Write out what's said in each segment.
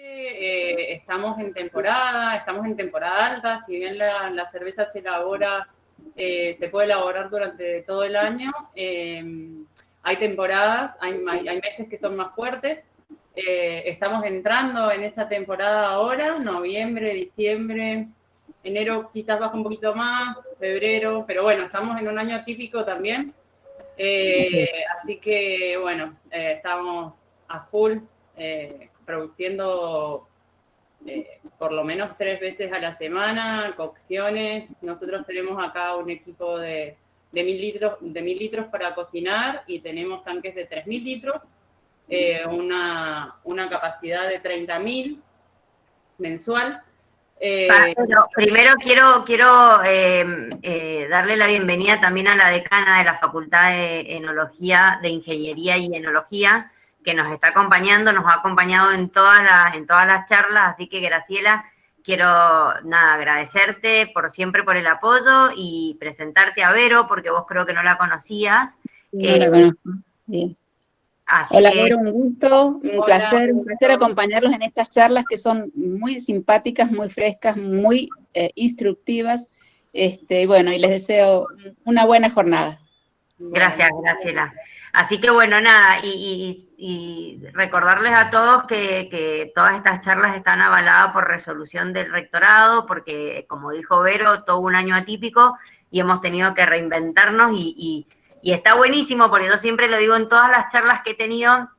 Estamos en temporada alta, si bien la cerveza se puede elaborar durante todo el año, hay temporadas, hay meses que son más fuertes, estamos entrando en esa temporada ahora, noviembre, diciembre, enero quizás baja un poquito más, febrero, pero bueno, estamos en un año atípico también, así que bueno, estamos a full produciendo por lo menos 3 veces a la semana, cocciones. Nosotros tenemos acá un equipo de 1.000 litros para cocinar y tenemos tanques de 3.000 litros, una capacidad de 30.000 mensual. Pero primero quiero darle la bienvenida también a la decana de la Facultad de Enología, de Ingeniería y Enología, que nos está acompañando, nos ha acompañado en todas las charlas, así que Graciela, quiero agradecerte siempre por el apoyo y presentarte a Vero, porque vos creo que no la conocías. Sí, no la conozco. Bien. Así Hola, que Vero, un gusto, un Hola. placer acompañarlos en estas charlas que son muy simpáticas, muy frescas, muy instructivas. Bueno, y les deseo una buena jornada. gracias, Graciela. Así que bueno, y recordarles a todos que todas estas charlas están avaladas por resolución del rectorado, porque como dijo Vero, todo un año atípico y hemos tenido que reinventarnos y está buenísimo, porque yo siempre lo digo en todas las charlas que he tenido,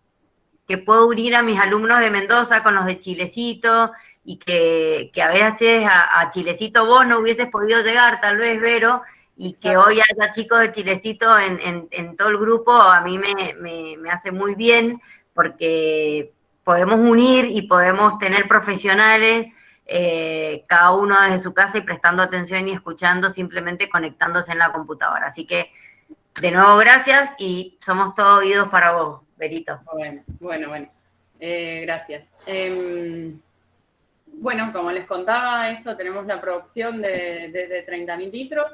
que puedo unir a mis alumnos de Mendoza con los de Chilecito y que a veces a Chilecito vos no hubieses podido llegar, tal vez, Vero, y que hoy haya chicos de Chilecito en todo el grupo, a mí me hace muy bien porque podemos unir y podemos tener profesionales, cada uno desde su casa y prestando atención y escuchando, simplemente conectándose en la computadora. Así que, de nuevo, gracias y somos todos oídos para vos, Verito. Bueno. Gracias. Bueno, como les contaba, tenemos la producción desde 30.000 litros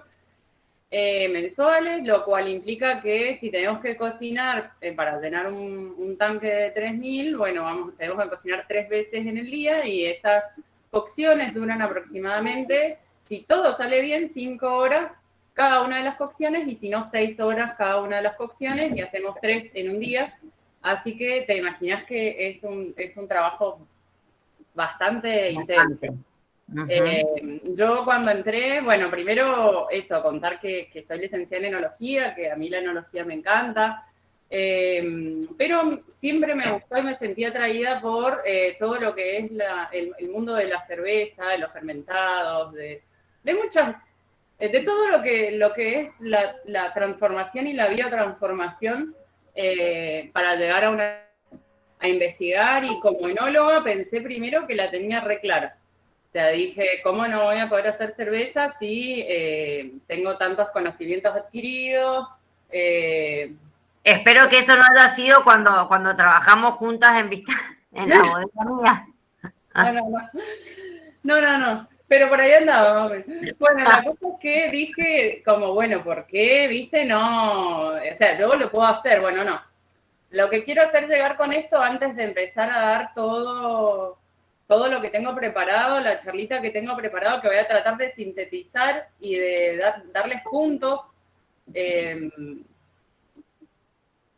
mensuales, lo cual implica que si tenemos que cocinar para llenar un tanque de 3.000, bueno, tenemos que cocinar 3 veces en el día y esas cocciones duran aproximadamente, si todo sale bien, 5 horas cada una de las cocciones y si no, 6 horas cada una de las cocciones y hacemos 3 en un día. Así que te imaginas que es un trabajo bastante intenso. Yo cuando entré, bueno, primero contar que soy licenciada en enología, que a mí la enología me encanta, pero siempre me gustó y me sentí atraída por todo lo que es el mundo de la cerveza, de los fermentados, de muchas, de todo lo que es la transformación y la biotransformación para llegar a investigar, y como enóloga pensé primero que la tenía re clara. O sea, dije, ¿cómo no voy a poder hacer cerveza si tengo tantos conocimientos adquiridos? Espero que eso no haya sido cuando trabajamos juntas en la bodega mía. No. Pero por ahí andaba. Bueno, la cosa es que dije, como, bueno, ¿por qué? ¿Viste? No, o sea, yo lo puedo hacer. Bueno, no. Lo que quiero hacer llegar con esto, antes de empezar a dar todo lo que tengo preparado, la charlita que tengo preparado, que voy a tratar de sintetizar y de darles puntos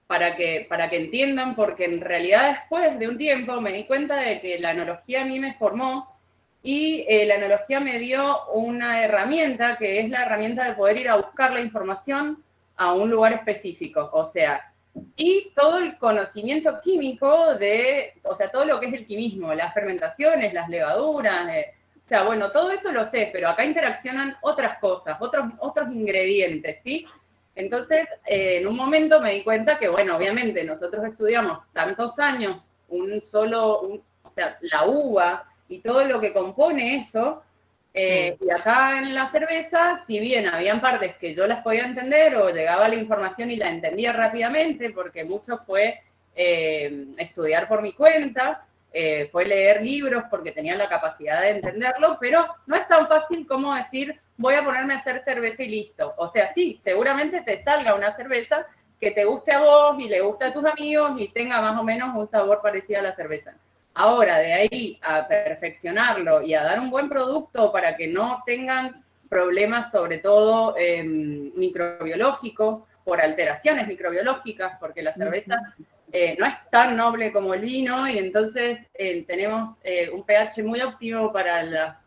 para que entiendan, porque en realidad después de un tiempo me di cuenta de que la enología a mí me formó y la enología me dio una herramienta, que es la herramienta de poder ir a buscar la información a un lugar específico, o sea, y todo el conocimiento químico o sea, todo lo que es el quimismo, las fermentaciones, las levaduras, o sea, bueno, todo eso lo sé, pero acá interaccionan otras cosas, otros ingredientes, ¿sí? Entonces, en un momento me di cuenta que, bueno, obviamente nosotros estudiamos tantos años o sea, la uva y todo lo que compone eso, y acá en la cerveza, si bien habían partes que yo las podía entender o llegaba la información y la entendía rápidamente, porque mucho fue estudiar por mi cuenta, fue leer libros porque tenía la capacidad de entenderlo, pero no es tan fácil como decir, voy a ponerme a hacer cerveza y listo. O sea, sí, seguramente te salga una cerveza que te guste a vos y le guste a tus amigos y tenga más o menos un sabor parecido a la cerveza. Ahora, de ahí a perfeccionarlo y a dar un buen producto para que no tengan problemas, sobre todo microbiológicos, por alteraciones microbiológicas, porque la cerveza no es tan noble como el vino y entonces tenemos un pH muy óptimo para las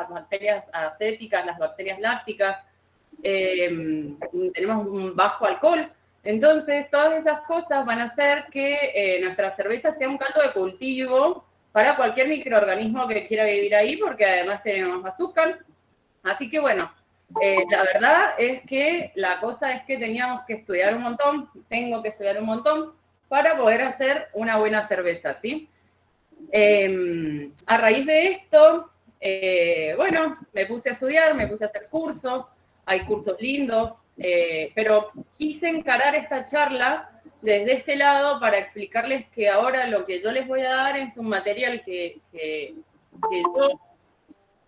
bacterias acéticas, las bacterias lácticas, tenemos un bajo alcohol. Entonces, todas esas cosas van a hacer que nuestra cerveza sea un caldo de cultivo para cualquier microorganismo que quiera vivir ahí, porque además tenemos azúcar. Así que bueno, la verdad es que la cosa es que teníamos que estudiar un montón, tengo que estudiar un montón para poder hacer una buena cerveza, ¿sí? A raíz de esto, bueno, me puse a estudiar, me puse a hacer cursos, hay cursos lindos, pero quise encarar esta charla desde este lado para explicarles que ahora lo que yo les voy a dar es un material que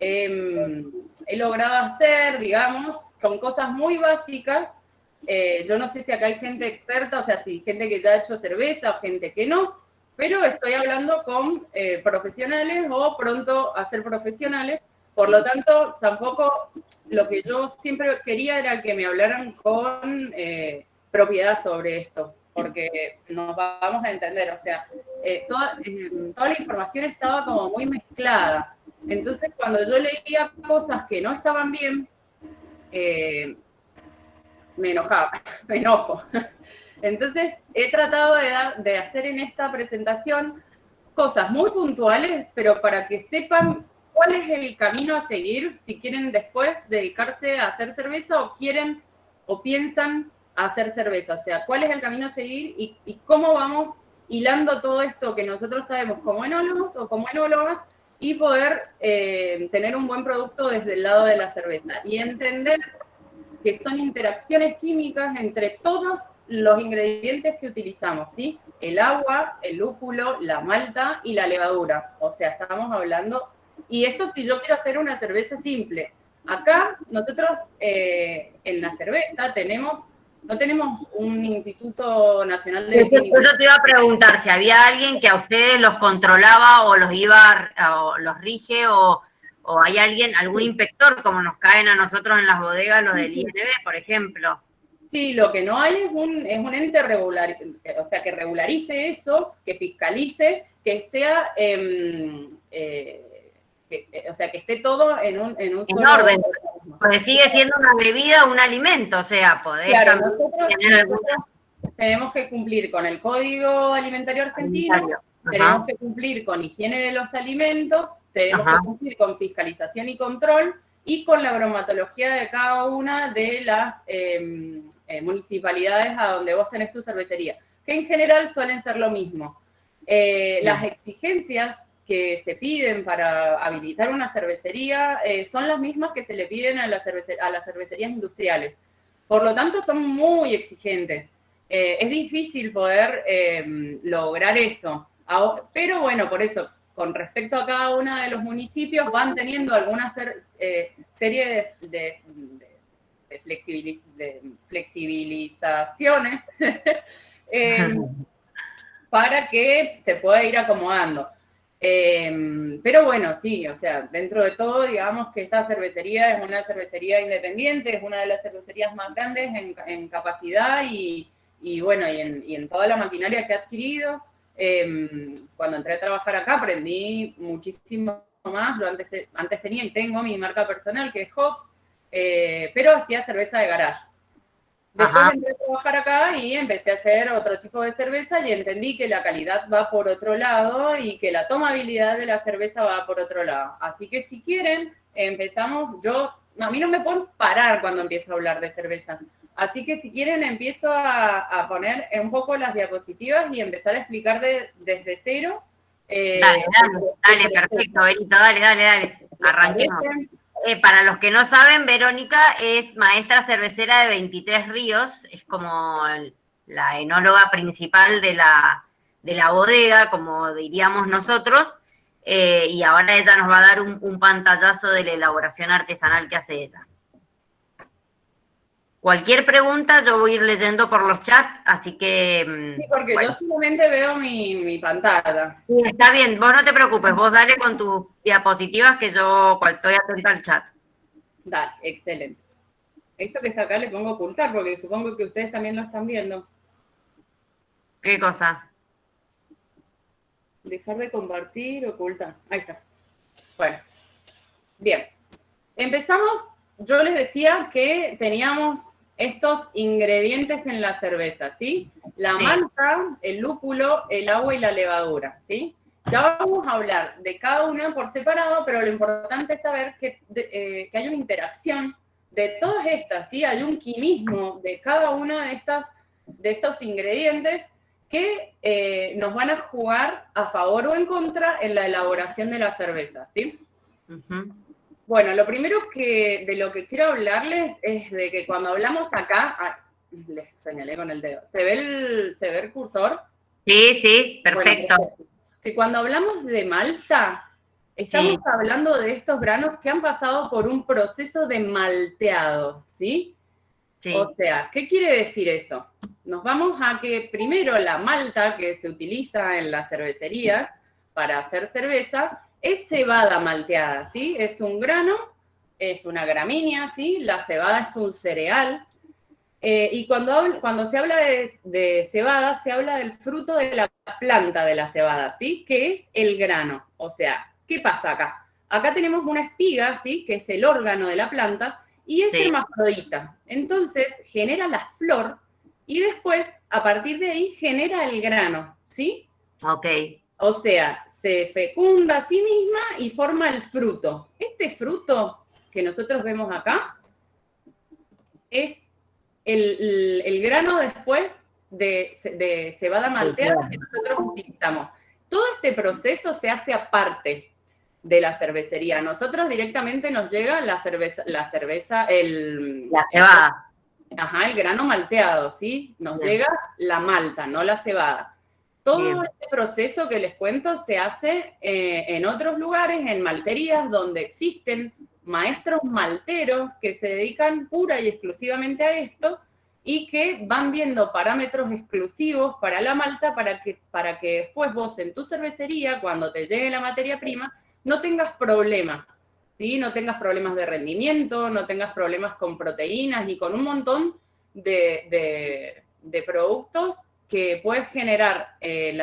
yo he logrado hacer, digamos, con cosas muy básicas. Yo no sé si acá hay gente experta, o sea, si gente que ya ha hecho cerveza o gente que no, pero estoy hablando con profesionales o pronto a ser profesionales. Por lo tanto, tampoco lo que yo siempre quería era que me hablaran con propiedad sobre esto, porque nos vamos a entender, o sea, toda la información estaba como muy mezclada. Entonces, cuando yo leía cosas que no estaban bien, me enojaba, me enojo. Entonces, he tratado de hacer en esta presentación cosas muy puntuales, pero para que sepan cuál es el camino a seguir si quieren después dedicarse a hacer cerveza o quieren o piensan hacer cerveza. O sea, cuál es el camino a seguir y cómo vamos hilando todo esto que nosotros sabemos como enólogos o como enólogas y poder tener un buen producto desde el lado de la cerveza y entender que son interacciones químicas entre todos los ingredientes que utilizamos, ¿sí? El agua, el lúpulo, la malta y la levadura. O sea, estamos hablando... Y esto si yo quiero hacer una cerveza simple. Acá nosotros en la cerveza no tenemos un Instituto Nacional de Viticultura. Yo te iba a preguntar si había alguien que a ustedes los controlaba o los iba, o los rige, o hay alguien, algún inspector, como nos caen a nosotros en las bodegas los del INB, por ejemplo. Sí, lo que no hay es un ente regular, o sea, que regularice eso, que fiscalice, que sea, o sea, que esté todo en un solo orden, porque sigue siendo una bebida, un alimento, o sea, podés claro, tener alguna... Tenemos que cumplir con el Código Alimentario Argentino, tenemos que cumplir con higiene de los alimentos, tenemos que cumplir con fiscalización y control, y con la bromatología de cada una de las municipalidades a donde vos tenés tu cervecería, que en general suelen ser lo mismo. Las exigencias que se piden para habilitar una cervecería son las mismas que se le piden a las cervecerías industriales. Por lo tanto, son muy exigentes. Es difícil poder lograr eso. Pero bueno, por eso, con respecto a cada uno de los municipios, van teniendo alguna serie de flexibilizaciones para que se pueda ir acomodando. Pero bueno, sí, o sea, dentro de todo, digamos que esta cervecería es una cervecería independiente, es una de las cervecerías más grandes en capacidad y bueno, y en toda la maquinaria que ha adquirido. Cuando entré a trabajar acá aprendí muchísimo más. Yo antes tenía y tengo mi marca personal, que es Hops, pero hacía cerveza de garage. Después entré a trabajar acá y empecé a hacer otro tipo de cerveza y entendí que la calidad va por otro lado y que la tomabilidad de la cerveza va por otro lado. Así que si quieren, empezamos. A mí no me pueden parar cuando empiezo a hablar de cerveza. Así que si quieren empiezo a poner un poco las diapositivas y empezar a explicar desde cero. Dale, perfecto, Benito, dale, arranquemos. Para los que no saben, Verónica es maestra cervecera de 23 Ríos, es como la enóloga principal de la bodega, como diríamos nosotros, y ahora ella nos va a dar un pantallazo de la elaboración artesanal que hace ella. Cualquier pregunta yo voy a ir leyendo por los chats, así que... Sí, porque bueno. yo solamente veo mi pantalla. Sí, está bien, vos no te preocupes, vos dale con tus diapositivas que yo estoy atenta al chat. Dale, excelente. Esto que está acá le pongo ocultar, porque supongo que ustedes también lo están viendo. ¿Qué cosa? Dejar de compartir, ocultar. Ahí está. Bueno, bien. Empezamos, yo les decía que teníamos estos ingredientes en la cerveza, ¿sí? La malta, el lúpulo, el agua y la levadura, ¿sí? Ya vamos a hablar de cada una por separado, pero lo importante es saber que hay una interacción de todas estas, ¿sí? Hay un quimismo de cada una de estos ingredientes que nos van a jugar a favor o en contra en la elaboración de la cerveza, ¿sí? Bueno, lo primero de lo que quiero hablarles es de que cuando hablamos acá, les señalé con el dedo, ¿se ve el cursor? Sí, sí, perfecto. Bueno, que cuando hablamos de malta, estamos hablando de estos granos que han pasado por un proceso de malteado, ¿sí? Sí. O sea, ¿qué quiere decir eso? Nos vamos a que primero la malta que se utiliza en las cervecerías para hacer cerveza es cebada malteada, ¿sí? Es un grano, es una gramínea, ¿sí? La cebada es un cereal. Y cuando se habla de cebada, se habla del fruto de la planta de la cebada, ¿sí? Que es el grano. O sea, ¿qué pasa acá? Acá tenemos una espiga, ¿sí? Que es el órgano de la planta, y es hermafrodita. Entonces, genera la flor, y después, a partir de ahí, genera el grano, ¿sí? Ok. O sea, se fecunda a sí misma y forma el fruto. Este fruto que nosotros vemos acá es el grano después de cebada malteada que nosotros utilizamos. Todo este proceso se hace aparte de la cervecería. Nosotros directamente nos llega la cebada. El grano malteado, ¿sí? Nos llega la malta, no la cebada. Todo este proceso que les cuento se hace en otros lugares, en malterías, donde existen maestros malteros que se dedican pura y exclusivamente a esto y que van viendo parámetros exclusivos para la malta para que después vos en tu cervecería, cuando te llegue la materia prima, no tengas problemas, ¿sí? No tengas problemas de rendimiento, no tengas problemas con proteínas y con un montón de productos que puedes generar el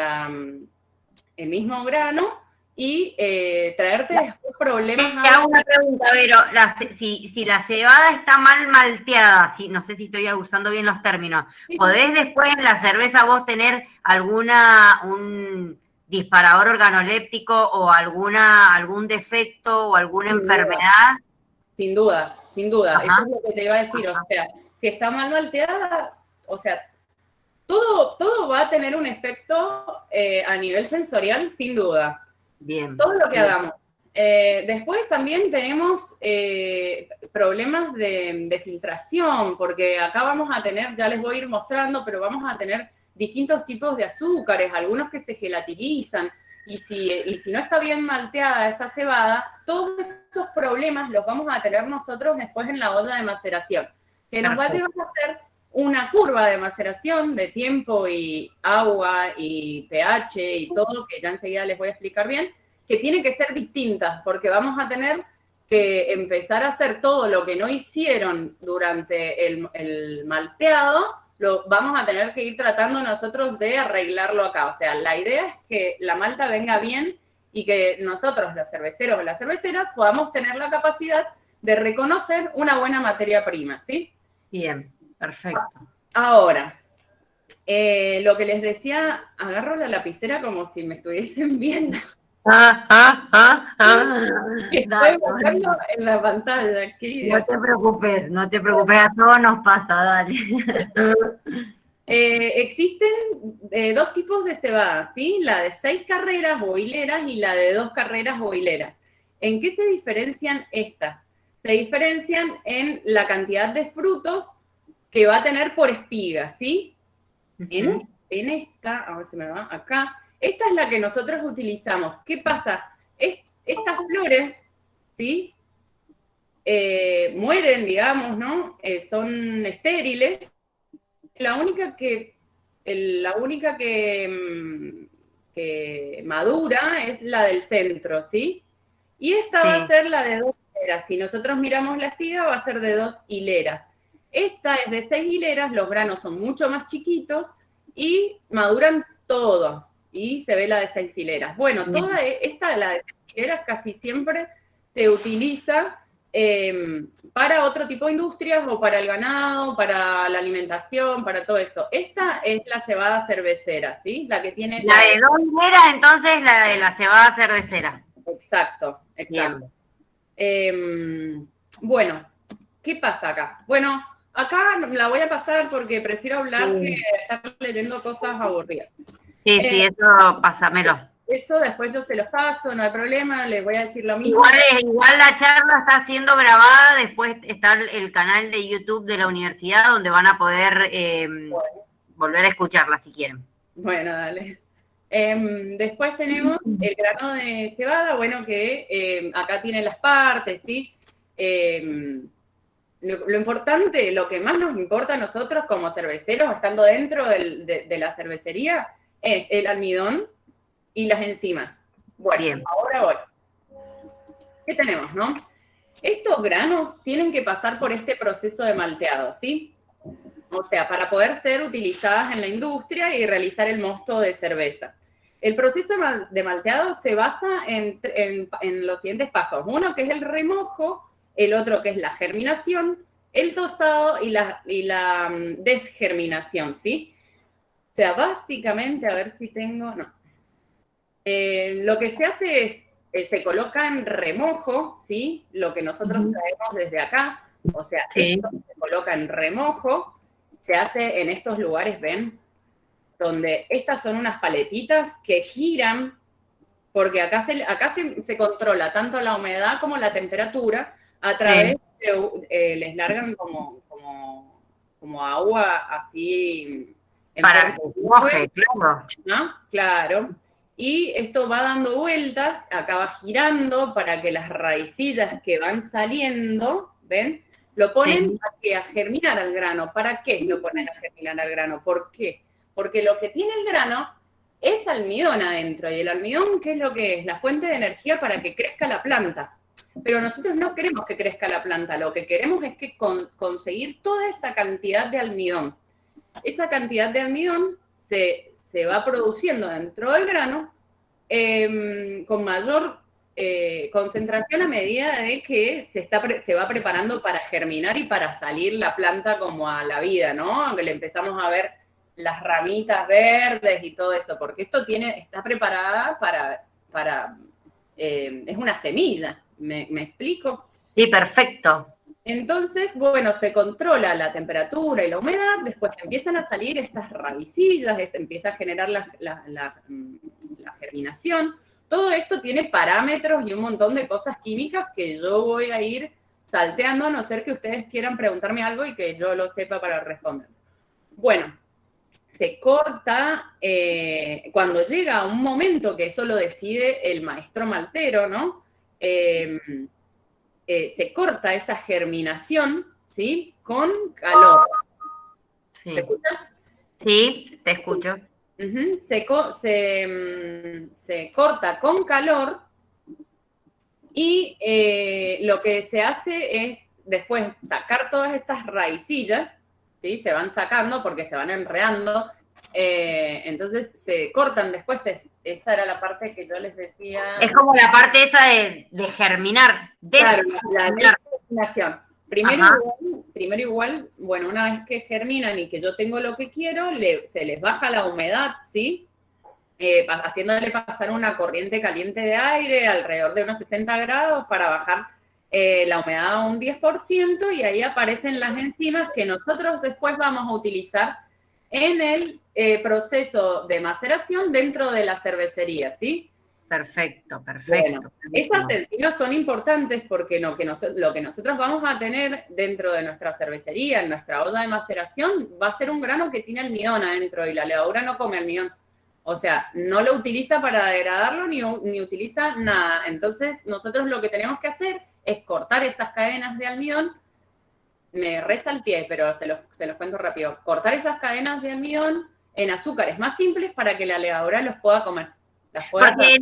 mismo grano y traerte después problemas. Te hago una pregunta, Vero, si la cebada está mal malteada, no sé si estoy usando bien los términos, ¿podés después en la cerveza vos tener un disparador organoléptico o algún defecto o alguna enfermedad? Sin duda. Ajá. Eso es lo que te iba a decir. Ajá. O sea, si está mal malteada, o sea, todo va a tener un efecto a nivel sensorial, sin duda. Bien. Todo lo que hagamos. Después también tenemos problemas de filtración, porque acá vamos a tener, ya les voy a ir mostrando, pero vamos a tener distintos tipos de azúcares, algunos que se gelatinizan, y si no está bien malteada esa cebada, todos esos problemas los vamos a tener nosotros después en la olla de maceración, que nos va a llevar a hacer una curva de maceración de tiempo y agua y pH y todo, que ya enseguida les voy a explicar bien, que tienen que ser distintas, porque vamos a tener que empezar a hacer todo lo que no hicieron durante el malteado, lo vamos a tener que ir tratando nosotros de arreglarlo acá. O sea, la idea es que la malta venga bien y que nosotros, los cerveceros o las cerveceras, podamos tener la capacidad de reconocer una buena materia prima, ¿sí? Bien, perfecto. Ahora, lo que les decía, agarro la lapicera como si me estuviesen viendo. Estoy buscando en la pantalla. Aquí. No te preocupes, a todos nos pasa, dale. Existen dos tipos de cebada, ¿sí? La de 6 carreras o hileras y la de 2 carreras o hileras. ¿En qué se diferencian estas? Se diferencian en la cantidad de frutos que va a tener por espiga, ¿sí? En esta, a ver si me va acá, esta es la que nosotros utilizamos. ¿Qué pasa? Estas flores, ¿sí? mueren, digamos, ¿no? Son estériles. La única que madura es la del centro, ¿sí? Y esta va a ser la de 2 hileras. Si nosotros miramos la espiga, va a ser de 2 hileras. Esta es de 6 hileras, los granos son mucho más chiquitos y maduran todos. Y se ve la de 6 hileras. Bueno, toda esta, la de 6 hileras, casi siempre se utiliza para otro tipo de industrias o para el ganado, para la alimentación, para todo eso. Esta es la cebada cervecera, ¿sí? La que tiene... La de 2 hileras, entonces, la de la cebada cervecera. Exacto. Bueno, ¿qué pasa acá? Bueno, acá la voy a pasar porque prefiero hablar que estar leyendo cosas aburridas. Sí, eso pásamelo. Eso después yo se los paso, no hay problema, les voy a decir lo mismo. Igual la charla está siendo grabada, después está el canal de YouTube de la universidad donde van a poder volver a escucharla si quieren. Bueno, dale. Después tenemos el grano de cebada, bueno, que acá tiene las partes, ¿sí? Lo importante, lo que más nos importa a nosotros como cerveceros, estando dentro de la cervecería, es el almidón y las enzimas. Bueno, bien. Ahora voy. ¿Qué tenemos, no? Estos granos tienen que pasar por este proceso de malteado, ¿sí? O sea, para poder ser utilizadas en la industria y realizar el mosto de cerveza. El proceso de malteado se basa en los siguientes pasos. Uno que es el remojo, el otro que es la germinación, el tostado y la desgerminación, ¿sí? O sea, básicamente, a ver si tengo... No. Lo que se hace es, se coloca en remojo, ¿sí? Lo que nosotros traemos desde acá, o sea, esto se coloca en remojo, se hace en estos lugares, ¿ven? Donde estas son unas paletitas que giran, porque acá se controla tanto la humedad como la temperatura, a través de, les largan como agua así... Para que moje, claro. ¿No? Claro. Y esto va dando vueltas, acaba girando para que las raicillas que van saliendo, ¿ven? Lo ponen a germinar al grano. ¿Para qué lo ponen a germinar al grano? ¿Por qué? Porque lo que tiene el grano es almidón adentro. Y el almidón, ¿qué es lo que es? La fuente de energía para que crezca la planta. Pero nosotros no queremos que crezca la planta. Lo que queremos es que conseguir toda esa cantidad de almidón. Esa cantidad de almidón se va produciendo dentro del grano con mayor concentración a medida de que se va preparando para germinar y para salir la planta como a la vida, ¿no? Aunque le empezamos a ver las ramitas verdes y todo eso, porque esto está preparada para es una semilla, ¿me explico? Sí, perfecto. Entonces, bueno, se controla la temperatura y la humedad, después empiezan a salir estas raicillas, empieza a generar la germinación. Todo esto tiene parámetros y un montón de cosas químicas que yo voy a ir salteando, a no ser que ustedes quieran preguntarme algo y que yo lo sepa para responder. Bueno, se corta, cuando llega a un momento que eso lo decide el maestro maltero, ¿no? Se corta esa germinación, ¿sí? Con calor. Sí. ¿Te escuchas? Sí, te escucho. Se corta con calor y lo que se hace es después sacar todas estas raicillas, ¿sí? Se van sacando porque se van enredando, entonces se cortan después. Esa era la parte que yo les decía. Es como la parte esa de germinar. Claro, la germinación. Primero igual, bueno, una vez que germinan y que yo tengo lo que quiero, se les baja la humedad, ¿sí? Haciéndole pasar una corriente caliente de aire alrededor de unos 60 grados para bajar la humedad a un 10%, y ahí aparecen las enzimas que nosotros después vamos a utilizar en el proceso de maceración dentro de la cervecería, ¿sí? Perfecto. Bueno, esas enzimas son importantes porque lo que nosotros vamos a tener dentro de nuestra cervecería, en nuestra olla de maceración, va a ser un grano que tiene almidón adentro, y la levadura no come almidón. O sea, no lo utiliza para degradarlo ni utiliza nada. Entonces, nosotros lo que tenemos que hacer es cortar esas cadenas de almidón. Me resalté, pero se los cuento rápido. Cortar esas cadenas de almidón en azúcares más simples para que la levadura los pueda comer. Porque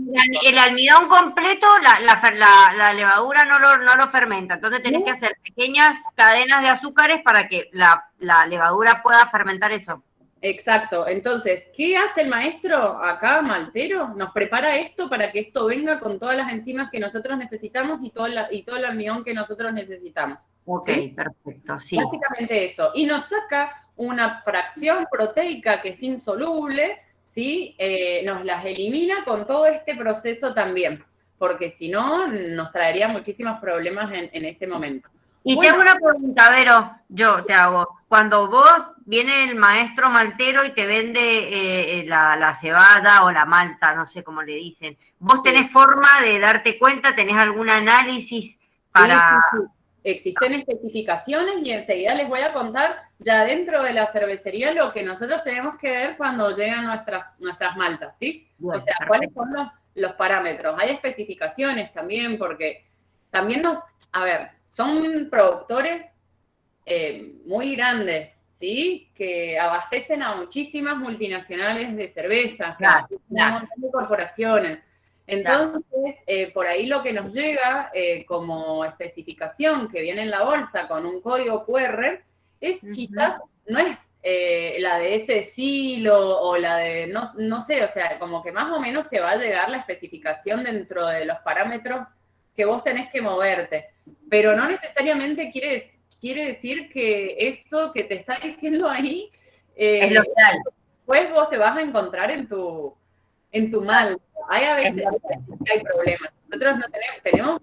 el almidón completo, la levadura no lo fermenta, entonces tenés que hacer pequeñas cadenas de azúcares para que la levadura pueda fermentar eso. Exacto, entonces, ¿qué hace el maestro acá, maltero? Nos prepara esto para que esto venga con todas las enzimas que nosotros necesitamos y todo el almidón que nosotros necesitamos. Ok, ¿sí? Perfecto, sí. Básicamente eso, y nos saca una fracción proteica que es insoluble, ¿sí? Nos las elimina con todo este proceso también, porque si no, nos traería muchísimos problemas en ese momento. Y bueno, tengo una pregunta, Vero, yo te hago. Cuando viene el maestro maltero y te vende la cebada o la malta, no sé cómo le dicen, ¿vos tenés forma de darte cuenta? ¿Tenés algún análisis para...? Sí. Existen especificaciones y enseguida les voy a contar ya dentro de la cervecería lo que nosotros tenemos que ver cuando llegan nuestras maltas, ¿sí? Bien, o sea, perfecto. ¿Cuáles son los parámetros? Hay especificaciones también porque también son productores muy grandes, ¿sí? Que abastecen a muchísimas multinacionales de cerveza, claro, un montón de corporaciones. Entonces, por ahí lo que nos llega como especificación que viene en la bolsa con un código QR es quizás, no es la de ese silo o la de, no sé, o sea, como que más o menos te va a llegar la especificación dentro de los parámetros que vos tenés que moverte, pero no necesariamente quiere decir que eso que te está diciendo ahí es lo real. Pues vos te vas a encontrar en tu malta. Hay a veces que hay problemas. Nosotros no tenemos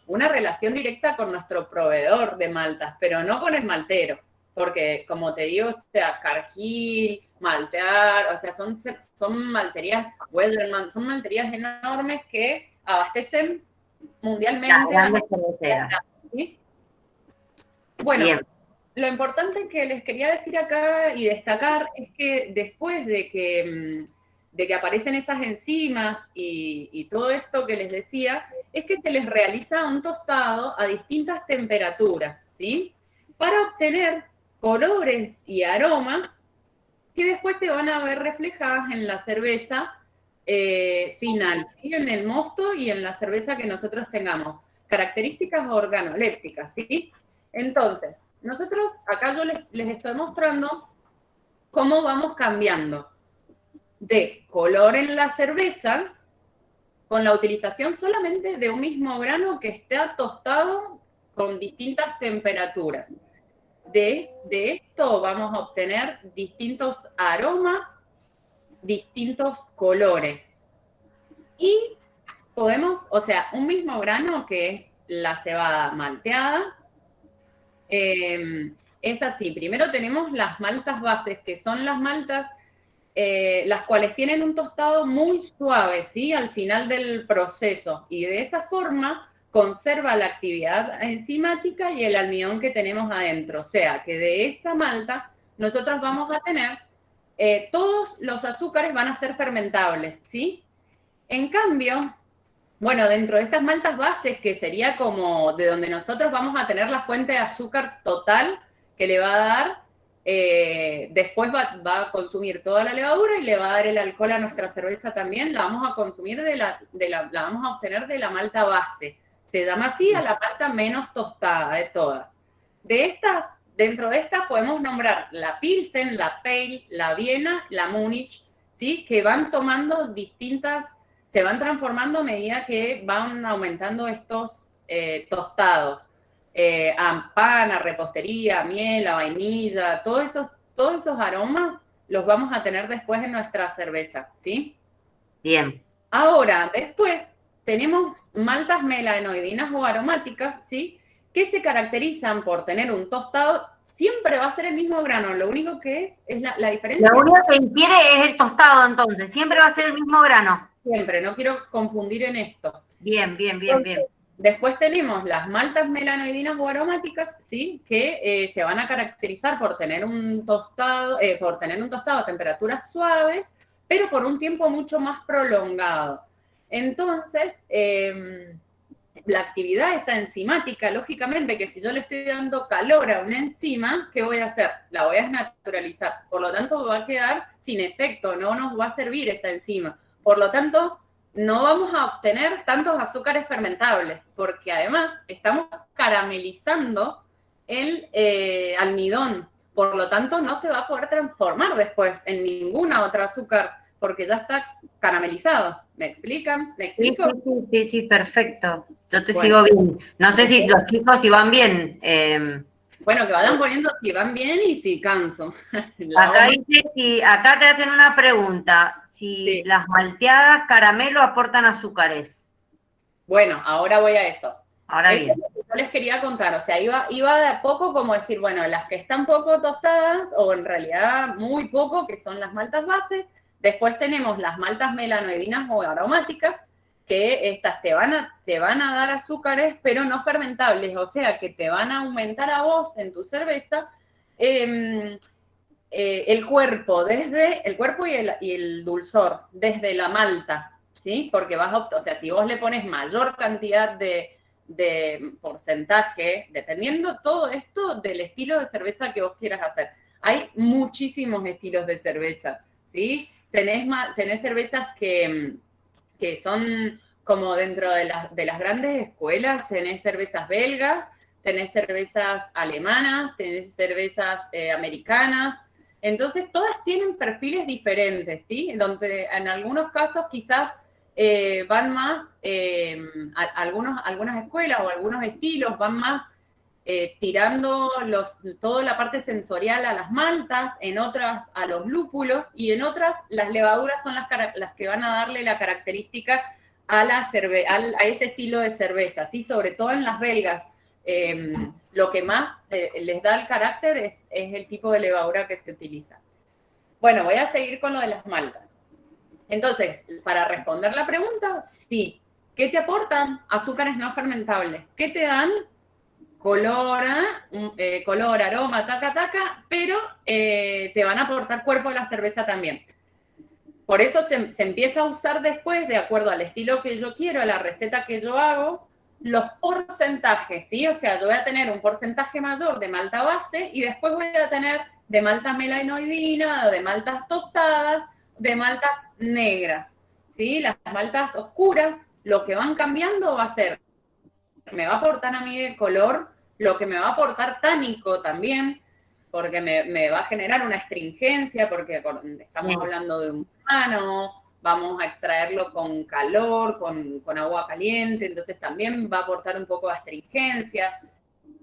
una relación directa con nuestro proveedor de maltas, pero no con el maltero, porque como te digo, o sea, Cargill, Maltear, o sea, son malterías, Welderman, son malterías enormes que abastecen mundialmente. ¿Sí? Bueno, bien. Lo importante que les quería decir acá y destacar es que después de que aparecen esas enzimas y todo esto que les decía, es que se les realiza un tostado a distintas temperaturas, ¿sí? Para obtener colores y aromas que después se van a ver reflejadas en la cerveza final, ¿sí? En el mosto y en la cerveza que nosotros tengamos. Características organolépticas, ¿sí? Entonces, nosotros acá yo les estoy mostrando cómo vamos cambiando de color en la cerveza con la utilización solamente de un mismo grano que esté tostado con distintas temperaturas. De esto vamos a obtener distintos aromas, distintos colores. Y podemos, o sea, un mismo grano que es la cebada malteada, es así. Primero tenemos las maltas bases, que son las maltas las cuales tienen un tostado muy suave, ¿sí? Al final del proceso. Y de esa forma conserva la actividad enzimática y el almidón que tenemos adentro. O sea, que de esa malta nosotros vamos a tener, todos los azúcares van a ser fermentables, ¿sí? En cambio, bueno, dentro de estas maltas bases, que sería como de donde nosotros vamos a tener la fuente de azúcar total que le va a dar, después va a consumir toda la levadura y le va a dar el alcohol a nuestra cerveza también, la vamos a consumir la vamos a obtener de la malta base. Se llama así a la malta menos tostada de todas. Dentro de estas podemos nombrar la Pilsen, la Pale, la Viena, la Múnich, ¿sí? Que van tomando se van transformando a medida que van aumentando estos tostados. A pan, a repostería, a miel, a vainilla, todos esos aromas los vamos a tener después en nuestra cerveza, ¿sí? Bien. Ahora, después tenemos maltas melanoidinas o aromáticas, ¿sí? Que se caracterizan por tener un tostado, siempre va a ser el mismo grano, lo único que es la diferencia. Lo único que infiere es el tostado, entonces, siempre va a ser el mismo grano. Siempre, no quiero confundir en esto. Bien. Después tenemos las maltas melanoidinas o aromáticas, ¿sí? Que se van a caracterizar por tener un tostado a temperaturas suaves, pero por un tiempo mucho más prolongado. Entonces, la actividad esa enzimática, lógicamente que si yo le estoy dando calor a una enzima, ¿qué voy a hacer? La voy a desnaturalizar. Por lo tanto, va a quedar sin efecto, no nos va a servir esa enzima. Por lo tanto, no vamos a obtener tantos azúcares fermentables, porque además estamos caramelizando el almidón. Por lo tanto, no se va a poder transformar después en ninguna otra azúcar, porque ya está caramelizado. ¿Me explican? ¿Me explico? Sí, perfecto. Yo te sigo bien. No sé si los chicos si van bien. Bueno, que vayan poniendo si van bien y si canso. Acá dice, acá te hacen una pregunta. Si las malteadas caramelo aportan azúcares. Bueno, ahora voy a eso. Ahora eso bien. es lo que yo les quería contar. O sea, iba de a poco como decir, bueno, las que están poco tostadas, o en realidad muy poco, que son las maltas bases. Después tenemos las maltas melanoidinas o aromáticas, que estas te van a dar azúcares, pero no fermentables, o sea, que te van a aumentar a vos en tu cerveza el cuerpo y el dulzor desde la malta, ¿sí? Porque o sea, si vos le pones mayor cantidad de porcentaje, dependiendo todo esto del estilo de cerveza que vos quieras hacer. Hay muchísimos estilos de cerveza, ¿sí? Tenés cervezas que son como dentro de las grandes escuelas, tenés cervezas belgas, tenés cervezas alemanas, tenés cervezas americanas. Entonces, todas tienen perfiles diferentes, ¿sí? Donde en algunos casos quizás van más, algunas escuelas o algunos estilos van más tirando toda la parte sensorial a las maltas, en otras a los lúpulos, y en otras las levaduras son las que van a darle la característica a ese estilo de cerveza, ¿sí? Sobre todo en las belgas. Lo que más les da el carácter es el tipo de levadura que se utiliza. Bueno, voy a seguir con lo de las maltas. Entonces, para responder la pregunta, sí. ¿Qué te aportan? Azúcares no fermentables. ¿Qué te dan? Color, aroma, taca, pero te van a aportar cuerpo a la cerveza también. Por eso se empieza a usar después, de acuerdo al estilo que yo quiero, a la receta que yo hago, los porcentajes, ¿sí? O sea, yo voy a tener un porcentaje mayor de malta base y después voy a tener de malta melanoidina, de maltas tostadas, de maltas negras, ¿sí? Las maltas oscuras, lo que van cambiando va a ser, me va a aportar a mí de color, lo que me va a aportar tánico también, porque me va a generar una astringencia, porque estamos hablando de un grano, vamos a extraerlo con calor, con agua caliente, entonces también va a aportar un poco de astringencia.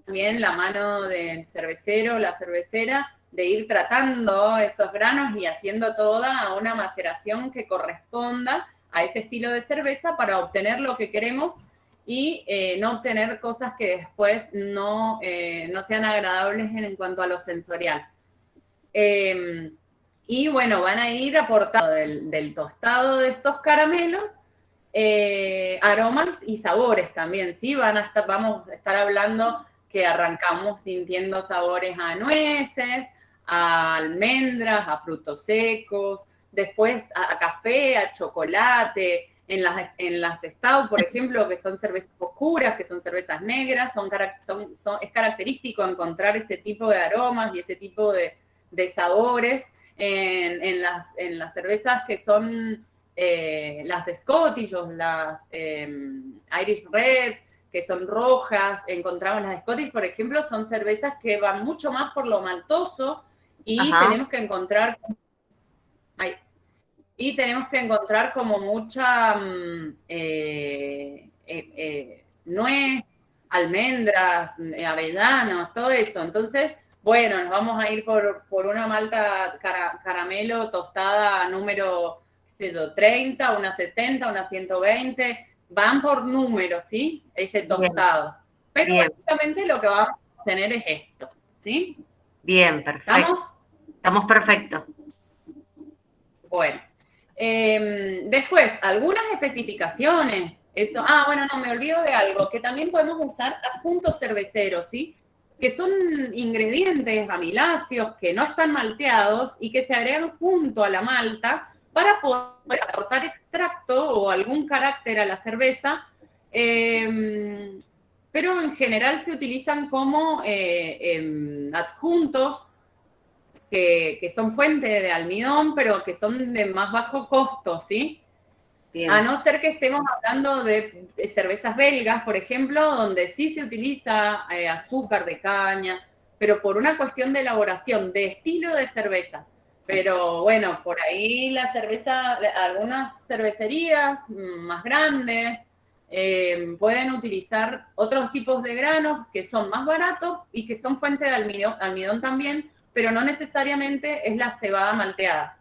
También la mano del cervecero, la cervecera, de ir tratando esos granos y haciendo toda una maceración que corresponda a ese estilo de cerveza para obtener lo que queremos y no obtener cosas que después no sean agradables en cuanto a lo sensorial. Y bueno, van a ir aportando del tostado de estos caramelos aromas y sabores también, ¿sí? Vamos a estar hablando que arrancamos sintiendo sabores a nueces, a almendras, a frutos secos, después a café, a chocolate. En las stout, por ejemplo, que son cervezas oscuras, que son cervezas negras, es característico encontrar ese tipo de aromas y ese tipo de sabores en las cervezas que son las Scottish, las Irish Red, que son rojas. Encontramos las Scottish, por ejemplo, son cervezas que van mucho más por lo maltoso y tenemos que encontrar... Y tenemos que encontrar como mucha nuez, almendras, avellanos, todo eso. Entonces, bueno, nos vamos a ir por una malta caramelo tostada número 30, una 60, una 120. Van por números, ¿sí? Ese tostado. Pero básicamente lo que vamos a tener es esto, ¿sí? Bien, perfecto. Estamos perfectos. Bueno. Después, algunas especificaciones. Bueno, no, me olvido de algo, que también podemos usar adjuntos cerveceros, ¿sí? Que son ingredientes amiláceos que no están malteados y que se agregan junto a la malta para poder aportar extracto o algún carácter a la cerveza pero en general se utilizan como adjuntos que son fuente de almidón, pero que son de más bajo costo, ¿sí? Bien. A no ser que estemos hablando de cervezas belgas, por ejemplo, donde sí se utiliza azúcar de caña, pero por una cuestión de elaboración, de estilo de cerveza. Pero bueno, por ahí la cerveza, algunas cervecerías más grandes pueden utilizar otros tipos de granos que son más baratos y que son fuente de almidón también, pero no necesariamente es la cebada malteada.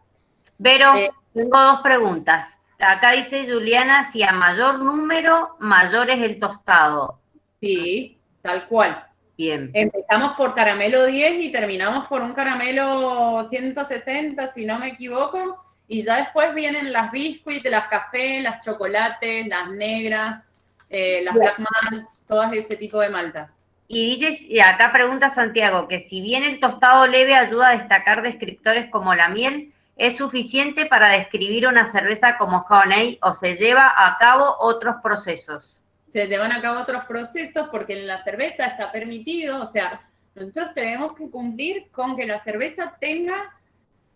Vero, tengo dos preguntas. Acá dice Juliana, si a mayor número, mayor es el tostado. Sí, tal cual. Bien. Empezamos por caramelo 10 y terminamos por un caramelo 160, si no me equivoco, y ya después vienen las biscuits, las café, las chocolates, las negras, las black malt, todas ese tipo de maltas. Y dices, y acá pregunta Santiago, que si bien el tostado leve ayuda a destacar descriptores como la miel, ¿es suficiente para describir una cerveza como honey o se lleva a cabo otros procesos? Se llevan a cabo otros procesos porque en la cerveza está permitido, o sea, nosotros tenemos que cumplir con que la cerveza tenga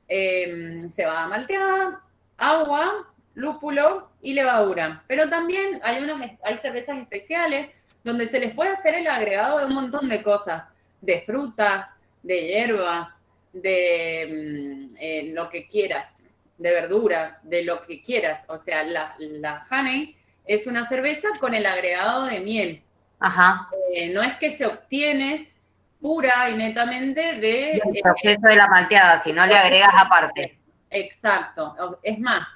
cebada malteada, agua, lúpulo y levadura. Pero también hay cervezas especiales donde se les puede hacer el agregado de un montón de cosas, de frutas, de hierbas, de lo que quieras, de verduras, de lo que quieras. O sea, la honey es una cerveza con el agregado de miel. Ajá. No es que se obtiene pura y netamente el proceso de la malteada, si no le agregas aparte. Exacto. Es más,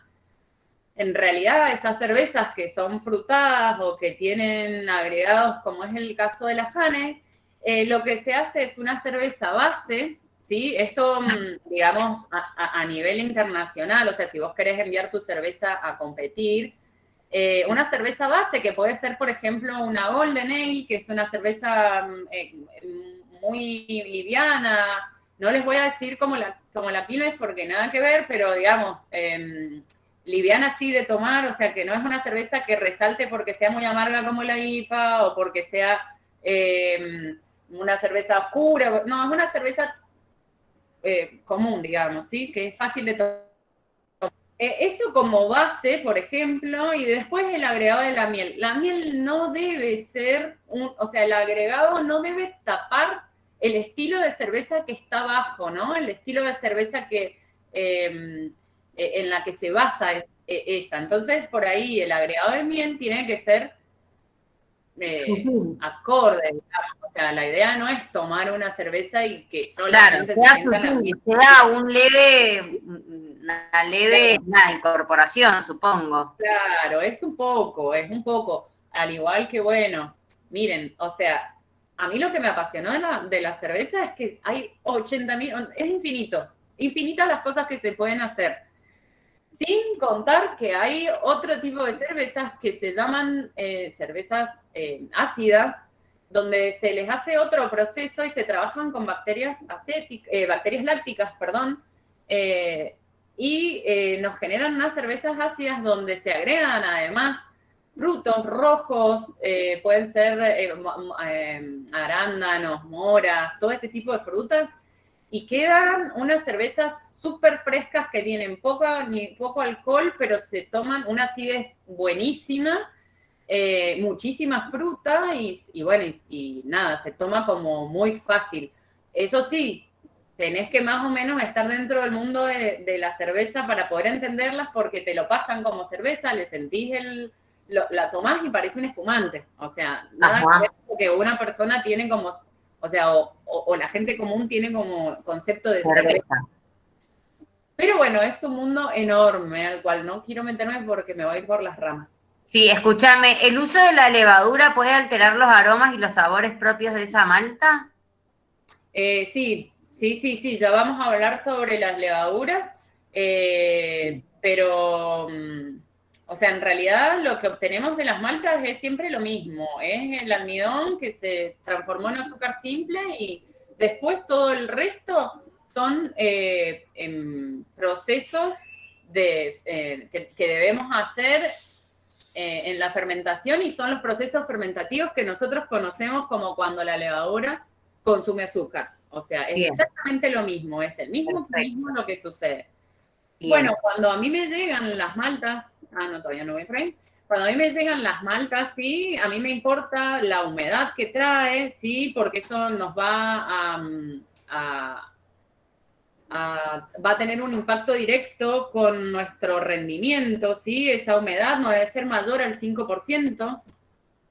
en realidad esas cervezas que son frutadas o que tienen agregados, como es el caso de la honey, lo que se hace es una cerveza base, ¿sí? Esto, digamos, a nivel internacional, o sea, si vos querés enviar tu cerveza a competir, una cerveza base que puede ser, por ejemplo, una Golden Ale, que es una cerveza muy liviana. No les voy a decir como la Quilmes porque nada que ver, pero digamos, liviana sí de tomar, o sea que no es una cerveza que resalte porque sea muy amarga como la IPA o porque sea una cerveza oscura. No, es una cerveza común, digamos, ¿sí? Que es fácil de tomar. Eso como base, por ejemplo, y después el agregado de la miel. La miel no debe ser, o sea, el agregado no debe tapar el estilo de cerveza que está abajo, ¿no? El estilo de cerveza que en la que se basa esa. Entonces, por ahí el agregado de miel tiene que ser acorde, digamos. O sea, la idea no es tomar una cerveza y que solamente se sienta la miel. Sea una leve incorporación, supongo. Claro, es un poco, al igual que, bueno, miren, o sea, a mí lo que me apasionó de la cerveza es que hay 80.000, es infinitas las cosas que se pueden hacer. Sin contar que hay otro tipo de cervezas que se llaman cervezas ácidas, donde se les hace otro proceso y se trabajan con bacterias lácticas, y nos generan unas cervezas ácidas donde se agregan además frutos rojos, pueden ser arándanos, moras, todo ese tipo de frutas, y quedan unas cervezas súper frescas que tienen poco alcohol, pero se toman una acidez buenísima, muchísima fruta y bueno, y nada, se toma como muy fácil. Eso sí, tenés que más o menos estar dentro del mundo de la cerveza para poder entenderlas porque te lo pasan como cerveza, le sentís la tomás y parece un espumante. O sea, nada que ver con que una persona tiene como, o sea, o la gente común tiene como concepto de cerveza. Pero bueno, es un mundo enorme al cual no quiero meterme porque me voy a ir por las ramas. Sí, escúchame, ¿el uso de la levadura puede alterar los aromas y los sabores propios de esa malta? Sí, ya vamos a hablar sobre las levaduras, pero, o sea, en realidad lo que obtenemos de las maltas es siempre lo mismo, es el almidón que se transformó en azúcar simple y después todo el resto son procesos que debemos hacer en la fermentación y son los procesos fermentativos que nosotros conocemos como cuando la levadura consume azúcar. O sea, es exactamente lo mismo, es el mismo lo que sucede. Bien. Bueno, cuando a mí me llegan las maltas, no, todavía no voy por ahí. Cuando a mí me llegan las maltas, sí, a mí me importa la humedad que trae, sí, porque eso nos va va a tener un impacto directo con nuestro rendimiento, ¿sí? Esa humedad no debe ser mayor al 5%.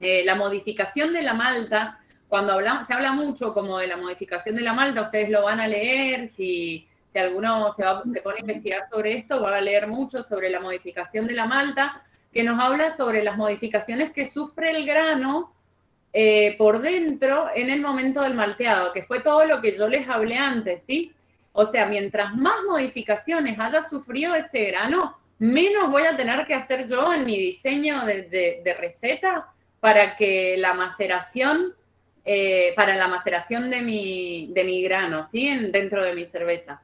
La modificación de la malta, cuando se habla mucho como de la modificación de la malta, ustedes lo van a leer, si alguno se pone a investigar sobre esto, va a leer mucho sobre la modificación de la malta, que nos habla sobre las modificaciones que sufre el grano por dentro en el momento del malteado, que fue todo lo que yo les hablé antes, ¿sí? O sea, mientras más modificaciones haya sufrido ese grano, menos voy a tener que hacer yo en mi diseño de receta para que la maceración, de mi grano, ¿sí? Dentro de mi cerveza.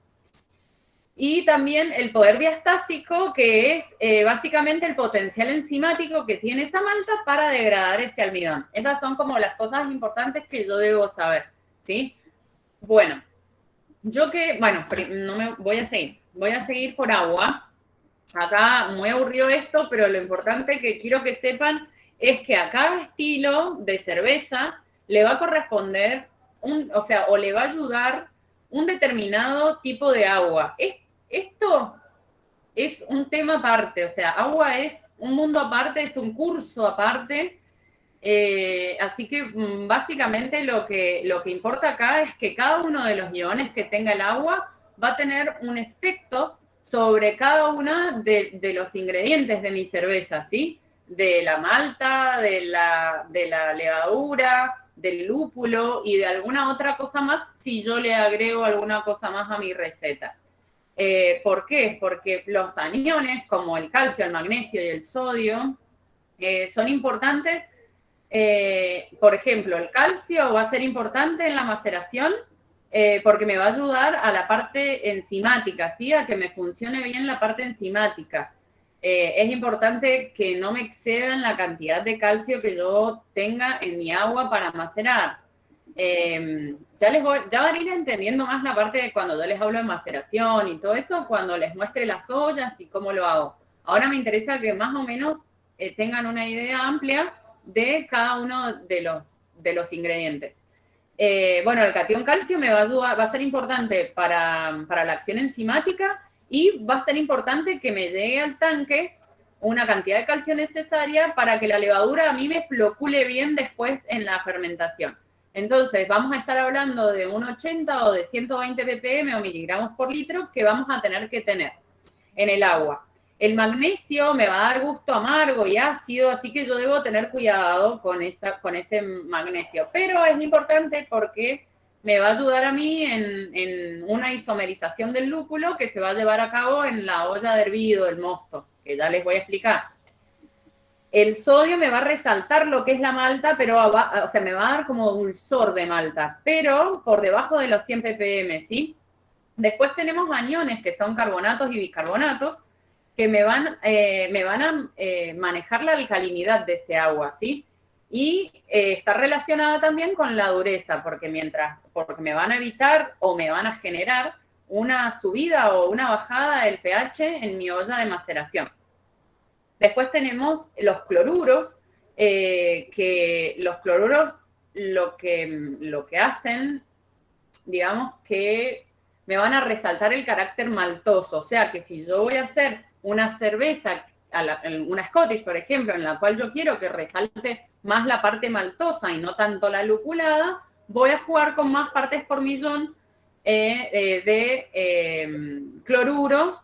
Y también el poder diastásico, que es básicamente el potencial enzimático que tiene esa malta para degradar ese almidón. Esas son como las cosas importantes que yo debo saber, ¿sí? Bueno, no me voy a seguir por agua. Acá muy aburrido esto, pero lo importante que quiero que sepan es que a cada estilo de cerveza le va a corresponder o le va a ayudar un determinado tipo de agua. Esto es un tema aparte, o sea, agua es un mundo aparte, es un curso aparte. Así que básicamente lo que importa acá es que cada uno de los iones que tenga el agua va a tener un efecto sobre cada uno de los ingredientes de mi cerveza, ¿sí? De la malta, de la levadura, del lúpulo y de alguna otra cosa más si yo le agrego alguna cosa más a mi receta. ¿Por qué? Porque los aniones como el calcio, el magnesio y el sodio son importantes. Por ejemplo, el calcio va a ser importante en la maceración porque me va a ayudar a la parte enzimática, ¿sí? A que me funcione bien la parte enzimática. Es importante que no me excedan la cantidad de calcio que yo tenga en mi agua para macerar. Ya van a ir entendiendo más la parte de cuando yo les hablo de maceración y todo eso, cuando les muestre las ollas y cómo lo hago. Ahora me interesa que más o menos tengan una idea amplia de cada uno de los ingredientes. Bueno, el catión calcio me va a ayudar, va a ser importante para la acción enzimática y va a ser importante que me llegue al tanque una cantidad de calcio necesaria para que la levadura a mí me flocule bien después en la fermentación. Entonces, vamos a estar hablando de un 80 o de 120 ppm o miligramos por litro que vamos a tener que tener en el agua. El magnesio me va a dar gusto amargo y ácido, así que yo debo tener cuidado con ese magnesio. Pero es importante porque me va a ayudar a mí en una isomerización del lúpulo que se va a llevar a cabo en la olla de hervido del mosto, que ya les voy a explicar. El sodio me va a resaltar lo que es la malta, pero me va a dar como dulzor de malta, pero por debajo de los 100 ppm, ¿sí? Después tenemos aniones, que son carbonatos y bicarbonatos, que me van a manejar la alcalinidad de ese agua, ¿sí? Y está relacionada también con la dureza, porque me van a evitar o me van a generar una subida o una bajada del pH en mi olla de maceración. Después tenemos los cloruros, que los cloruros lo que hacen, digamos que me van a resaltar el carácter maltoso. O sea que si yo voy a hacer una cerveza, una Scottish, por ejemplo, en la cual yo quiero que resalte más la parte maltosa y no tanto la lupulada, voy a jugar con más partes por millón de cloruros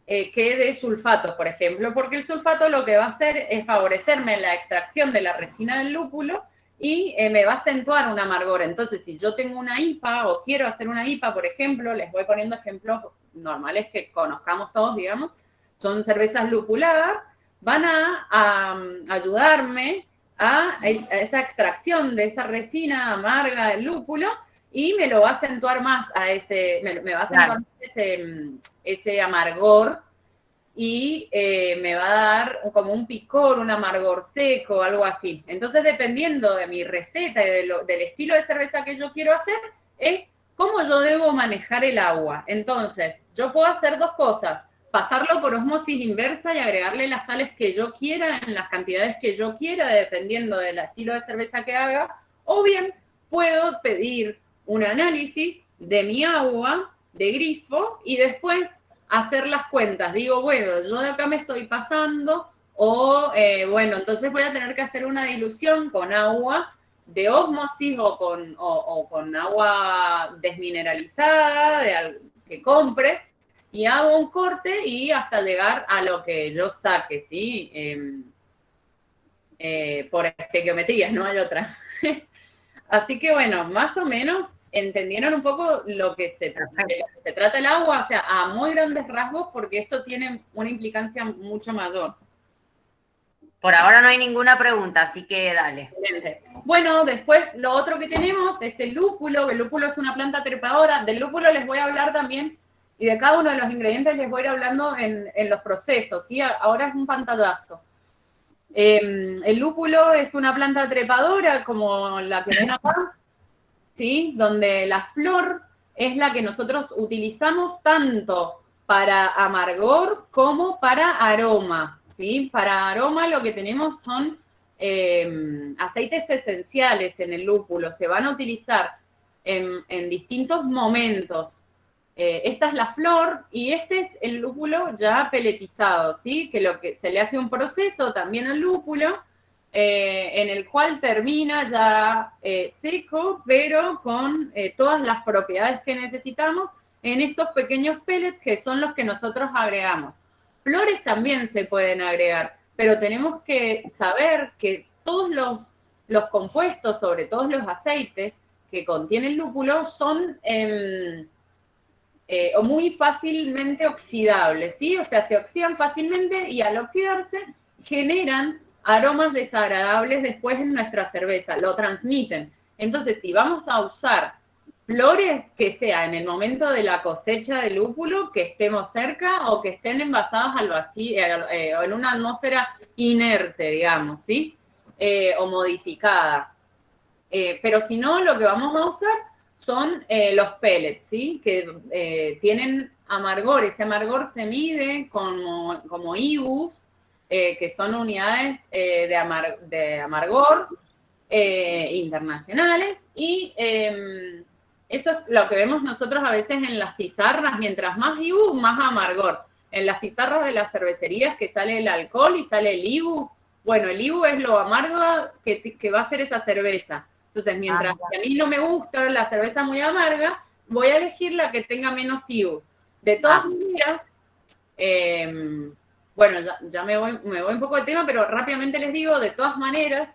que de sulfatos, por ejemplo, porque el sulfato lo que va a hacer es favorecerme en la extracción de la resina del lúpulo y me va a acentuar un amargor. Entonces, si yo tengo una IPA o quiero hacer una IPA, por ejemplo, les voy poniendo ejemplos normales que conozcamos todos, digamos, son cervezas lupuladas, van a ayudarme a esa extracción de esa resina amarga del lúpulo y me lo va a acentuar más me va a acentuar ese amargor y me va a dar como un picor, un amargor seco, algo así. Entonces, dependiendo de mi receta y del estilo de cerveza que yo quiero hacer, es cómo yo debo manejar el agua. Entonces, yo puedo hacer dos cosas: pasarlo por osmosis inversa y agregarle las sales que yo quiera en las cantidades que yo quiera, dependiendo del estilo de cerveza que haga, o bien puedo pedir un análisis de mi agua de grifo y después hacer las cuentas. Digo, bueno, yo de acá me estoy pasando, o bueno, entonces voy a tener que hacer una dilución con agua de ósmosis o con agua desmineralizada que compre, y hago un corte y hasta llegar a lo que yo saque, ¿sí? Por estequiometrías, no hay otra. Así que bueno, más o menos entendieron un poco de lo que se trata el agua, o sea, a muy grandes rasgos, porque esto tiene una implicancia mucho mayor. Por ahora no hay ninguna pregunta, así que dale. Excelente. Bueno, después lo otro que tenemos es el lúpulo. El lúpulo es una planta trepadora. Del lúpulo les voy a hablar también, y de cada uno de los ingredientes les voy a ir hablando en los procesos, ¿sí? Ahora es un pantallazo. El lúpulo es una planta trepadora como la que ven acá, ¿sí? Donde la flor es la que nosotros utilizamos tanto para amargor como para aroma, ¿sí? Para aroma lo que tenemos son aceites esenciales en el lúpulo, se van a utilizar en distintos momentos. Esta es la flor y este es el lúpulo ya peletizado, ¿sí? Que se le hace un proceso también al lúpulo, en el cual termina ya seco, pero con todas las propiedades que necesitamos en estos pequeños pellets que son los que nosotros agregamos. Flores también se pueden agregar, pero tenemos que saber que todos los compuestos, sobre todo los aceites que contiene el lúpulo, son o muy fácilmente oxidables, ¿sí? O sea, se oxidan fácilmente y al oxidarse generan aromas desagradables después en nuestra cerveza, lo transmiten. Entonces, si vamos a usar flores, que sea en el momento de la cosecha del lúpulo, que estemos cerca o que estén envasadas al vacío, o en una atmósfera inerte, digamos, ¿sí? O modificada. Pero si no, lo que vamos a usar son los pellets, ¿sí? Que tienen amargor. Ese amargor se mide como IBUs, que son unidades de amargor internacionales, y eso es lo que vemos nosotros a veces en las pizarras: mientras más IBU, más amargor. En las pizarras de las cervecerías que sale el alcohol y sale el IBU, bueno, el IBU es lo amargo que va a ser esa cerveza. Entonces, mientras que a mí no me gusta la cerveza muy amarga, voy a elegir la que tenga menos IBU. De todas maneras, bueno, ya me voy un poco de tema, pero rápidamente les digo, de todas maneras,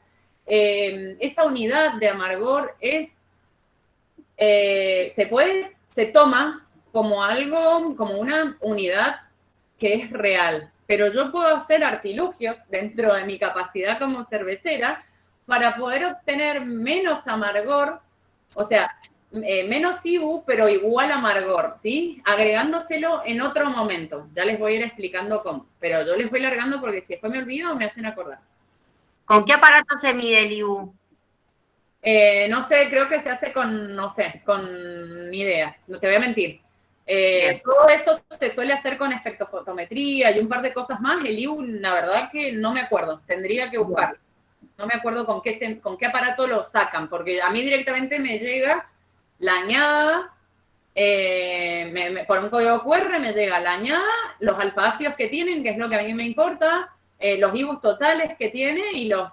esa unidad de amargor se toma como algo, como una unidad que es real. Pero yo puedo hacer artilugios dentro de mi capacidad como cervecera para poder obtener menos amargor, o sea, menos IBU, pero igual amargor, ¿sí? Agregándoselo en otro momento. Ya les voy a ir explicando cómo, pero yo les voy largando porque si después me olvido me hacen acordar. ¿Con qué aparato se mide el IBU? No sé, creo que se hace con ni idea, no te voy a mentir. Todo eso se suele hacer con espectrofotometría y un par de cosas más. El IBU, la verdad que no me acuerdo, tendría que buscarlo. No me acuerdo con qué aparato lo sacan, porque a mí directamente me llega la añada, por un código QR me llega la añada, los alfaácidos que tienen, que es lo que a mí me importa, los IBUs totales que tiene y los...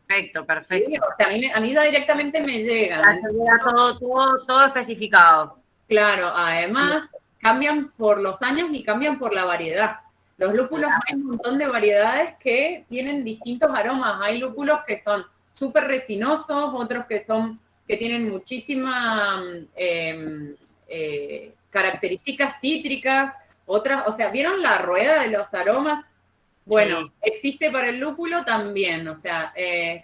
Perfecto. Sí, o sea, a mí ya directamente me llegan. Todo especificado. Claro, además cambian por los años y cambian por la variedad. Los lúpulos, hay un montón de variedades que tienen distintos aromas. Hay lúpulos que son súper resinosos, otros que tienen muchísimas características cítricas, otras, o sea, ¿vieron la rueda de los aromas? Bueno, sí. Existe para el lúpulo también, o sea,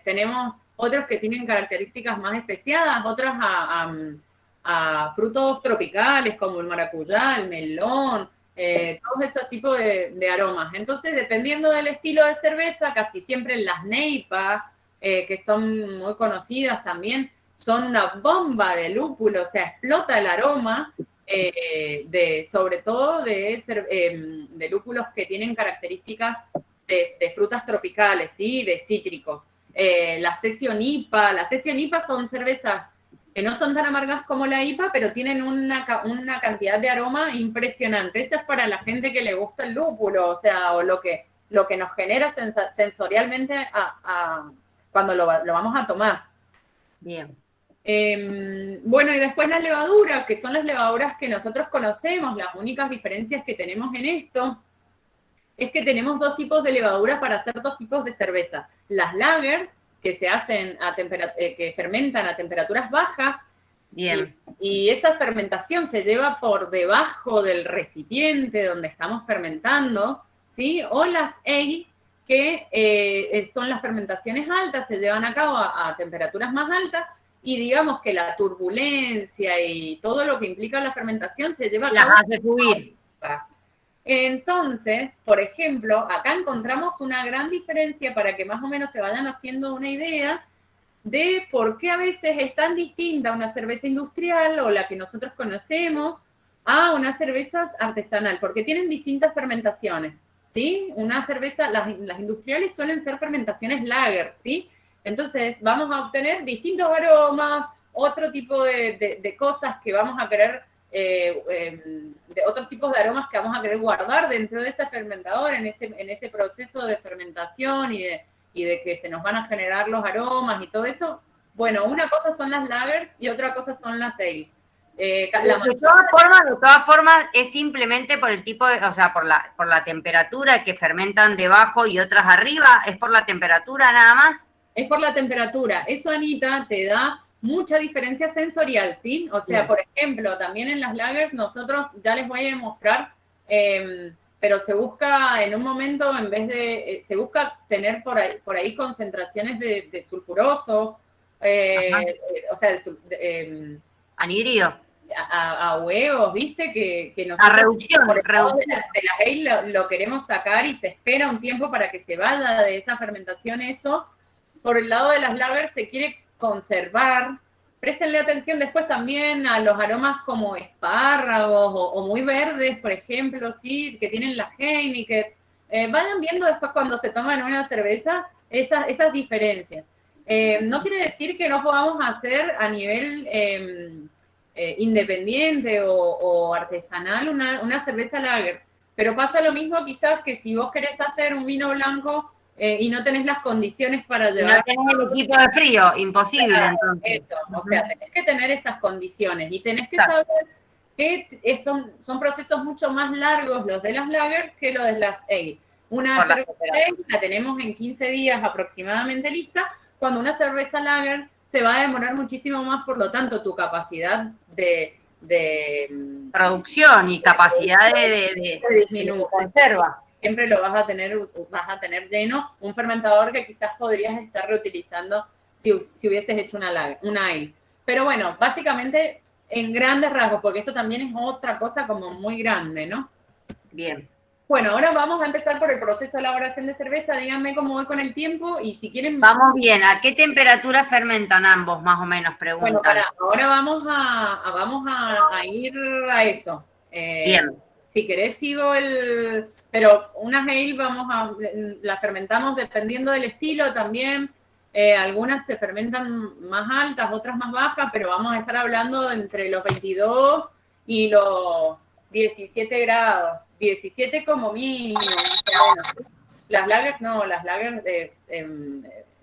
tenemos otros que tienen características más especiadas, otros a frutos tropicales como el maracuyá, el melón, todos esos tipos de aromas. Entonces, dependiendo del estilo de cerveza, casi siempre las Neipa, que son muy conocidas también, son una bomba de lúpulo, o sea, explota el aroma, sobre todo de lúpulos que tienen características de frutas tropicales, ¿sí? De cítricos. La Session IPA son cervezas que no son tan amargas como la IPA, pero tienen una cantidad de aroma impresionante. Esa es para la gente que le gusta el lúpulo, o sea, o lo que nos genera sensorialmente cuando lo vamos a tomar. Bien. Bueno, y después las levaduras, que son las levaduras que nosotros conocemos. Las únicas diferencias que tenemos en esto es que tenemos dos tipos de levaduras para hacer dos tipos de cerveza. Las lagers, que se hacen que fermentan a temperaturas bajas. Bien. Y esa fermentación se lleva por debajo del recipiente donde estamos fermentando, ¿sí? O las ale, que son las fermentaciones altas, se llevan a cabo a temperaturas más altas, y digamos que la turbulencia y todo lo que implica la fermentación se lleva a cabo. Las hace subir. Entonces, por ejemplo, acá encontramos una gran diferencia para que más o menos se vayan haciendo una idea de por qué a veces es tan distinta una cerveza industrial o la que nosotros conocemos a una cerveza artesanal, porque tienen distintas fermentaciones, ¿sí? Una cerveza, las industriales suelen ser fermentaciones lager, ¿sí? Entonces vamos a obtener distintos aromas, otro tipo de cosas que vamos a querer, de otros tipos de aromas que vamos a querer guardar dentro de ese fermentador, en ese proceso de fermentación y de que se nos van a generar los aromas y todo eso. Bueno, una cosa son las lagers y otra cosa son las ales. De todas formas, es simplemente por el tipo de, o sea, por la temperatura que fermentan debajo y otras arriba, ¿es por la temperatura nada más? Es por la temperatura. Eso, Anita, te da mucha diferencia sensorial, ¿sí? O sea, por ejemplo, también en las lagers nosotros, ya les voy a demostrar, pero se busca en un momento, en vez de, se busca tener por ahí concentraciones de sulfurosos, o sea, anhidrido. A huevos, ¿viste? Que nosotros, a reducción. De la ale lo queremos sacar y se espera un tiempo para que se vaya de esa fermentación eso. Por el lado de las lagers se quiere conservar. Préstenle atención después también a los aromas como espárragos o muy verdes, por ejemplo, sí, que tienen la Heineken. Vayan viendo después cuando se toman una cerveza esas diferencias. No quiere decir que no podamos hacer a nivel independiente o artesanal una cerveza lager, pero pasa lo mismo quizás que si vos querés hacer un vino blanco y no tenés las condiciones para llevar... No tenés el equipo de frío, imposible. Claro, entonces. eso, o sea, tenés que tener esas condiciones y tenés que saber que son procesos mucho más largos los de las lager que los de las ale. Una cerveza ale la tenemos en 15 días aproximadamente lista, cuando una cerveza lager se va a demorar muchísimo más, por lo tanto, tu capacidad de producción y capacidad de disminuir. Conserva. Siempre lo vas a tener lleno, un fermentador que quizás podrías estar reutilizando si hubieses hecho una ale. Pero bueno, básicamente en grandes rasgos, porque esto también es otra cosa como muy grande, ¿no? Bien. Bueno, ahora vamos a empezar por el proceso de elaboración de cerveza. Díganme cómo voy con el tiempo y si quieren... Vamos bien. ¿A qué temperatura fermentan ambos, más o menos? Preguntan. Bueno, ahora vamos a ir a eso. Bien. Si querés sigo pero unas ale la fermentamos dependiendo del estilo también. Algunas se fermentan más altas, otras más bajas, pero vamos a estar hablando entre los 22 y los 17 grados. 17 como mínimo. Bueno, las lagers no, las lagers es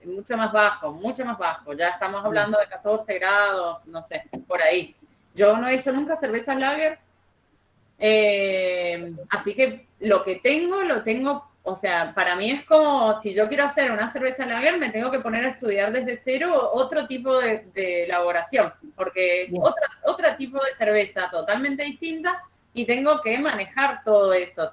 mucho más bajo. Ya estamos hablando de 14 grados, no sé, por ahí. Yo no he hecho nunca cerveza lager, así que lo tengo, o sea, para mí es como si yo quiero hacer una cerveza lager, me tengo que poner a estudiar desde cero otro tipo de elaboración, porque es otro tipo de cerveza totalmente distinta y tengo que manejar todo eso,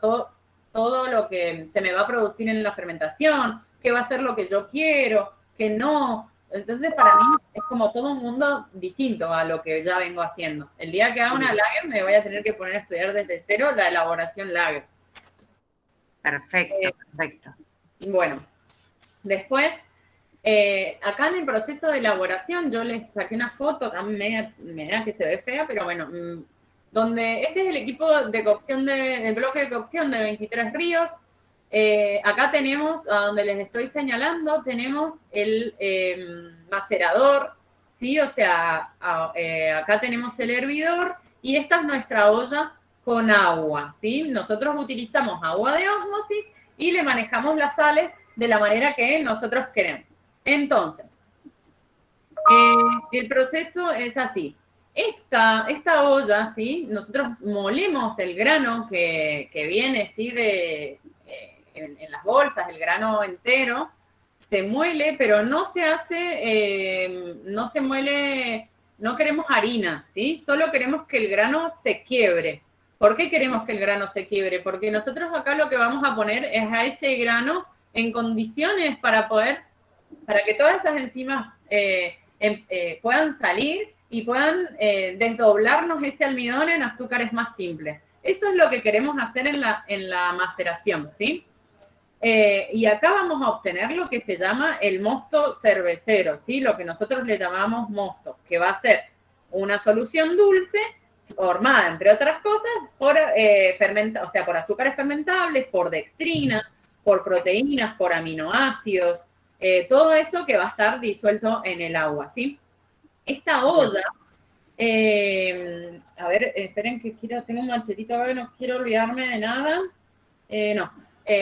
todo lo que se me va a producir en la fermentación, qué va a ser lo que yo quiero, qué no, Entonces, para mí es como todo un mundo distinto a lo que ya vengo haciendo. El día que haga una lager me voy a tener que poner a estudiar desde cero la elaboración lager. Perfecto, perfecto. Bueno, después, acá en el proceso de elaboración yo les saqué una foto, también media que se ve fea, pero bueno, donde este es el equipo de cocción, el bloque de cocción de 23 Ríos. Acá tenemos, a donde les estoy señalando, tenemos el macerador, ¿sí? O sea, acá tenemos el hervidor y esta es nuestra olla con agua, ¿sí? Nosotros utilizamos agua de ósmosis y le manejamos las sales de la manera que nosotros queremos. Entonces, el proceso es así. Esta olla, ¿sí? Nosotros molemos el grano que viene, ¿sí? En las bolsas, el grano entero, se muele, pero no se hace, no se muele, no queremos harina, ¿sí? Solo queremos que el grano se quiebre. ¿Por qué queremos que el grano se quiebre? Porque nosotros acá lo que vamos a poner es a ese grano en condiciones para que todas esas enzimas puedan salir y puedan desdoblarnos ese almidón en azúcares más simples. Eso es lo que queremos hacer en la maceración, ¿sí? Y acá vamos a obtener lo que se llama el mosto cervecero, ¿sí? Lo que nosotros le llamamos mosto, que va a ser una solución dulce formada, entre otras cosas, por, por azúcares fermentables, por dextrina, por proteínas, por aminoácidos, todo eso que va a estar disuelto en el agua, ¿sí? Esta olla, a ver, esperen que tengo un manchetito, a ver, no quiero olvidarme de nada. No.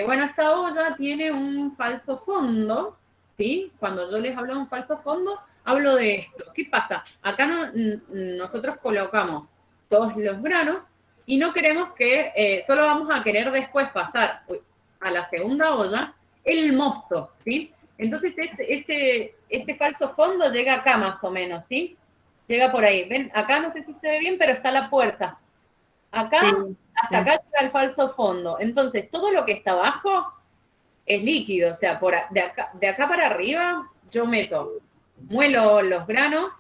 Bueno, esta olla tiene un falso fondo, ¿sí? Cuando yo les hablo de un falso fondo, hablo de esto. ¿Qué pasa? Acá nosotros colocamos todos los granos y no queremos que, solo vamos a querer después pasar a la segunda olla el mosto, ¿sí? Entonces ese falso fondo llega acá más o menos, ¿sí? Llega por ahí. ¿Ven? Acá no sé si se ve bien, pero está la puerta. Acá, sí, hasta acá llega el falso fondo. Entonces, todo lo que está abajo es líquido. O sea, de acá para arriba yo muelo los granos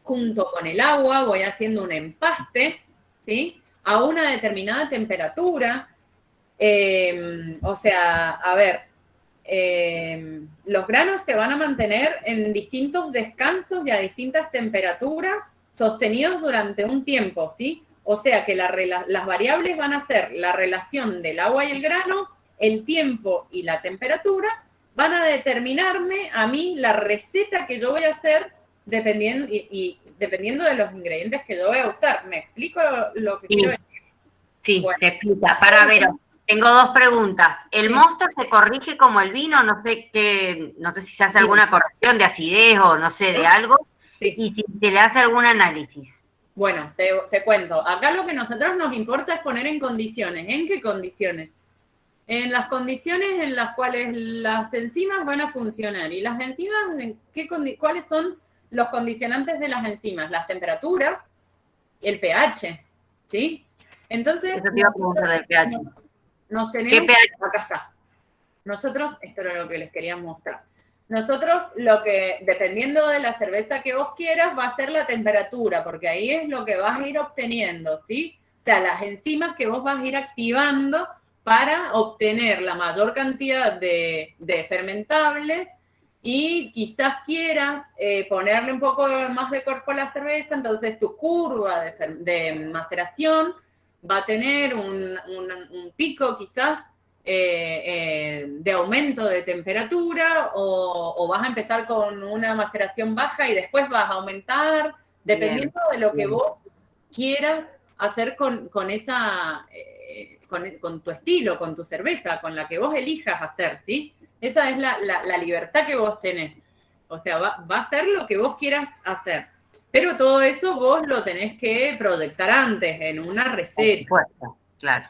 junto con el agua, voy haciendo un empaste, ¿sí? A una determinada temperatura. O sea, a ver, los granos se van a mantener en distintos descansos y a distintas temperaturas sostenidos durante un tiempo, ¿sí? O sea que las variables van a ser la relación del agua y el grano, el tiempo y la temperatura, van a determinarme a mí la receta que yo voy a hacer dependiendo de los ingredientes que yo voy a usar. ¿Me explico lo que quiero decir? Sí, bueno, se explica. Para ver, tengo dos preguntas. ¿El mosto se corrige como el vino? No sé si se hace alguna corrección de acidez o no sé, de algo. Sí. Y si se le hace algún análisis. Bueno, te cuento. Acá lo que a nosotros nos importa es poner en condiciones. ¿En qué condiciones? En las condiciones en las cuales las enzimas van a funcionar. ¿Y las enzimas, cuáles son los condicionantes de las enzimas? Las temperaturas y el pH, ¿sí? Entonces, eso te iba a preguntar del pH. ¿Qué pH? Acá está. Nosotros, esto era lo que les quería mostrar. Nosotros, dependiendo de la cerveza que vos quieras, va a ser la temperatura, porque ahí es lo que vas a ir obteniendo, ¿sí? O sea, las enzimas que vos vas a ir activando para obtener la mayor cantidad de fermentables y quizás quieras ponerle un poco más de cuerpo a la cerveza, entonces tu curva de maceración va a tener un pico quizás de aumento de temperatura o vas a empezar con una maceración baja y después vas a aumentar, dependiendo de lo que vos quieras hacer con tu estilo, con tu cerveza, con la que vos elijas hacer, ¿sí? Esa es la libertad que vos tenés. O sea, va a ser lo que vos quieras hacer. Pero todo eso vos lo tenés que proyectar antes, en una receta. Por supuesto, claro.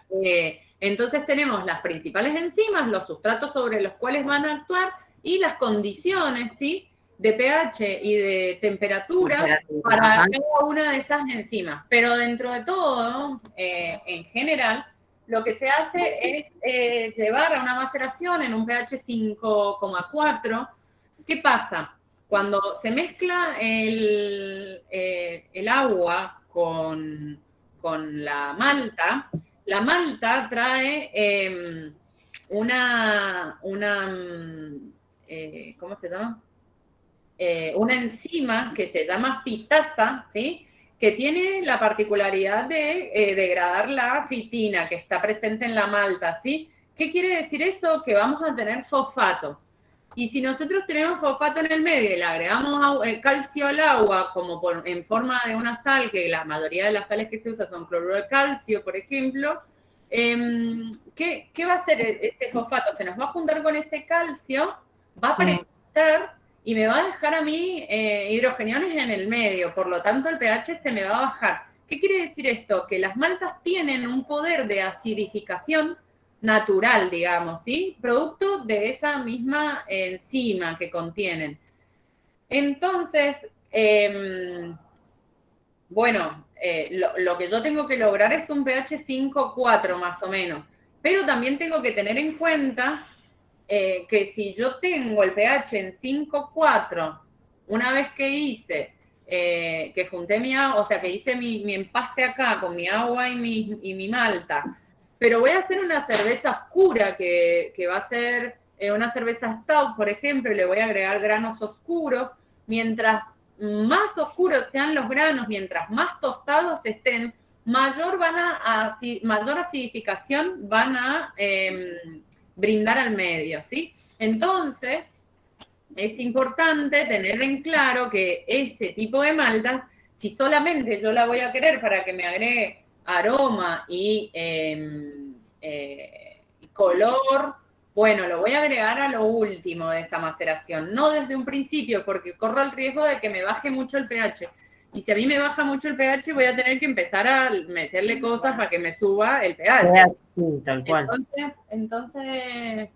Entonces tenemos las principales enzimas, los sustratos sobre los cuales van a actuar y las condiciones, ¿sí?, de pH y de temperatura para cada una de esas enzimas. Pero dentro de todo, en general, lo que se hace es llevar a una maceración en un pH 5,4. ¿Qué pasa? Cuando se mezcla el agua con la malta trae ¿cómo se llama? Una enzima que se llama fitasa, ¿sí? Que tiene la particularidad de degradar la fitina que está presente en la malta, ¿sí? ¿Qué quiere decir eso? Que vamos a tener fosfato. Y si nosotros tenemos fosfato en el medio y le agregamos el calcio al agua como en forma de una sal, que la mayoría de las sales que se usan son cloruro de calcio, por ejemplo, ¿qué va a hacer este fosfato? Se nos va a juntar con ese calcio, va a precipitar y me va a dejar a mí hidrogeniones en el medio, por lo tanto el pH se me va a bajar. ¿Qué quiere decir esto? Que las maltas tienen un poder de acidificación natural, digamos, ¿sí? Producto de esa misma enzima que contienen. Entonces, bueno, lo que yo tengo que lograr es un pH 5,4 más o menos, pero también tengo que tener en cuenta que si yo tengo el pH en 5,4, una vez que hice, que junté mi agua, o sea, que hice mi empaste acá con mi agua y mi malta, pero voy a hacer una cerveza oscura que va a ser una cerveza stout, por ejemplo, y le voy a agregar granos oscuros. Mientras más oscuros sean los granos, mientras más tostados estén, mayor acidificación van a brindar al medio, ¿sí? Entonces, es importante tener en claro que ese tipo de maltas, si solamente yo la voy a querer para que me agregue aroma y color, bueno, lo voy a agregar a lo último de esa maceración, no desde un principio, porque corro el riesgo de que me baje mucho el pH. Y si a mí me baja mucho el pH, voy a tener que empezar a meterle cosas para que me suba el pH. Sí, tal cual. Entonces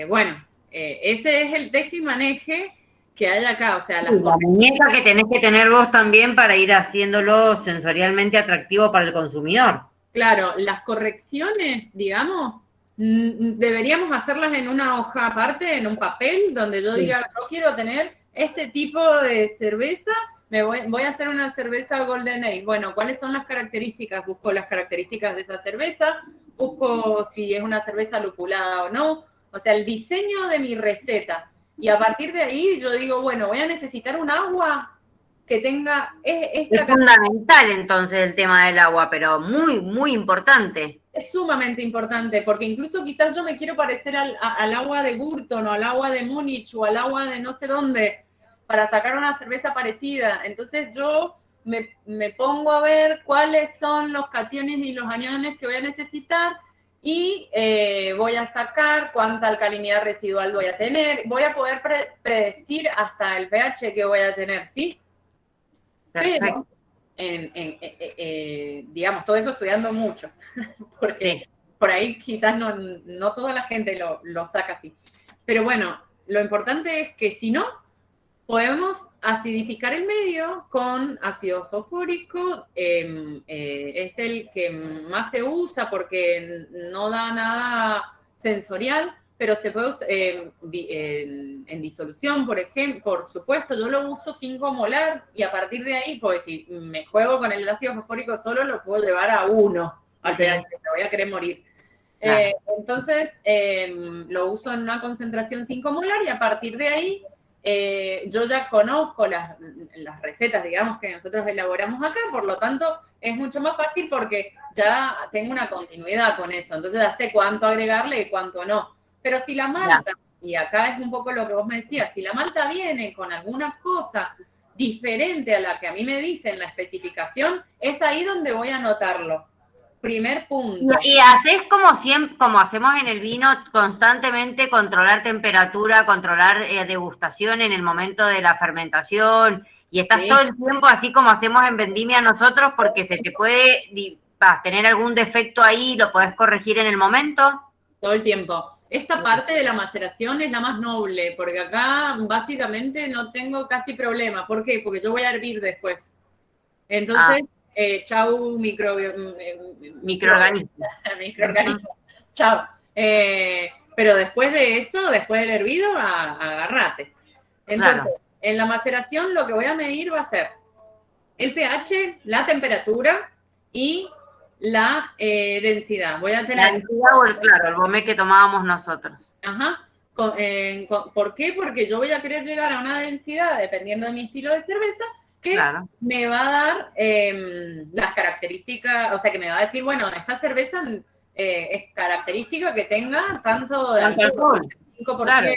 bueno, ese es el teje y maneje que hay acá, o sea, la muñeca que tenés que tener vos también para ir haciéndolo sensorialmente atractivo para el consumidor. Claro, las correcciones, digamos, deberíamos hacerlas en una hoja aparte, en un papel, donde yo diga, yo quiero tener este tipo de cerveza, voy a hacer una cerveza Golden Ale. Bueno, ¿cuáles son las características? Busco las características de esa cerveza, busco si es una cerveza lupulada o no, o sea, el diseño de mi receta. Y a partir de ahí yo digo, bueno, voy a necesitar un agua que tenga esta... Es fundamental entonces el tema del agua, pero muy, muy importante. Es sumamente importante, porque incluso quizás yo me quiero parecer al agua de Burton, o al agua de Múnich, o al agua de no sé dónde, para sacar una cerveza parecida. Entonces yo me pongo a ver cuáles son los cationes y los aniones que voy a necesitar, y voy a sacar cuánta alcalinidad residual voy a tener, voy a poder predecir hasta el pH que voy a tener, ¿sí? Perfecto. Pero, digamos, todo eso estudiando mucho, porque por ahí quizás no toda la gente lo saca así. Pero bueno, lo importante es que si no, podemos acidificar el medio con ácido fosfórico, es el que más se usa porque no da nada sensorial, pero se puede usar en disolución, por ejemplo, por supuesto, yo lo uso 5 molar y a partir de ahí, pues si me juego con el ácido fosfórico solo, lo puedo llevar a 1, al pH, me voy a querer morir. Entonces, lo uso en una concentración 5 molar y a partir de ahí, yo ya conozco las recetas, digamos, que nosotros elaboramos acá, por lo tanto, es mucho más fácil porque ya tengo una continuidad con eso, entonces ya sé cuánto agregarle y cuánto no. Pero si la malta, y acá es un poco lo que vos me decías, si la malta viene con alguna cosa diferente a la que a mí me dice en la especificación, es ahí donde voy a notarlo. Primer punto. Y haces como siempre, como hacemos en el vino, constantemente controlar temperatura, controlar degustación en el momento de la fermentación, y estás todo el tiempo así como hacemos en vendimia nosotros, porque se te puede tener algún defecto ahí, lo podés corregir en el momento. Todo el tiempo. Esta parte de la maceración es la más noble, porque acá básicamente no tengo casi problema. ¿Por qué? Porque yo voy a hervir después. Entonces, chau microorganismo. Chau. Pero después de eso, después del hervido, agárrate. Entonces, Claro. en la maceración lo que voy a medir va a ser el pH, la temperatura y la densidad. Voy a La tener... densidad o claro, el gomé que tomábamos nosotros. Ajá. ¿Por qué? Porque yo voy a querer llegar a una densidad, dependiendo de mi estilo de cerveza, que Claro. me va a dar las características, o sea, que me va a decir, bueno, esta cerveza es característica que tenga tanto de alcohol, 5%, claro.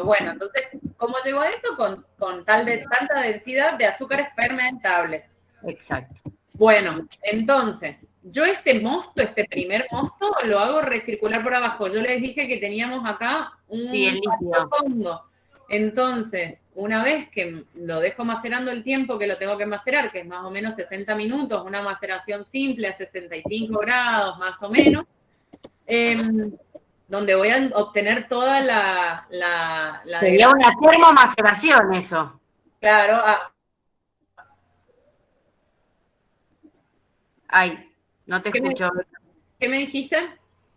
Bueno, entonces, ¿cómo llego a eso? Con tanta densidad de azúcares fermentables. Exacto. Bueno, entonces, yo este primer mosto, lo hago recircular por abajo. Yo les dije que teníamos acá un líquido fondo. Entonces, una vez que lo dejo macerando el tiempo que lo tengo que macerar, que es más o menos 60 minutos, una maceración simple a 65 grados más o menos, donde voy a obtener toda la sería una termomaceración eso. Claro. Ay, no te escucho. ¿Qué me dijiste?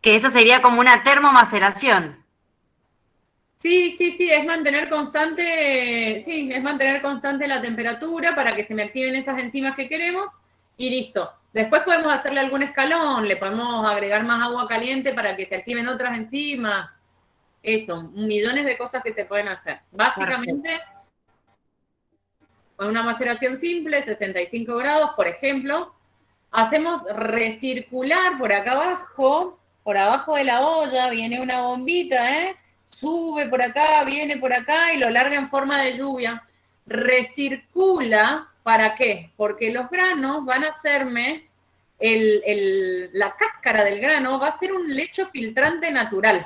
Que eso sería como una termomaceración. Sí, es mantener constante, la temperatura para que se me activen esas enzimas que queremos y listo. Después podemos hacerle algún escalón, le podemos agregar más agua caliente para que se activen otras enzimas. Eso, millones de cosas que se pueden hacer. Básicamente, con una maceración simple, 65 grados, por ejemplo, hacemos recircular por acá abajo, por abajo de la olla, viene una bombita, sube por acá, viene por acá y lo larga en forma de lluvia. Recircula, ¿para qué? Porque los granos van a hacerme, la cáscara del grano va a ser un lecho filtrante natural.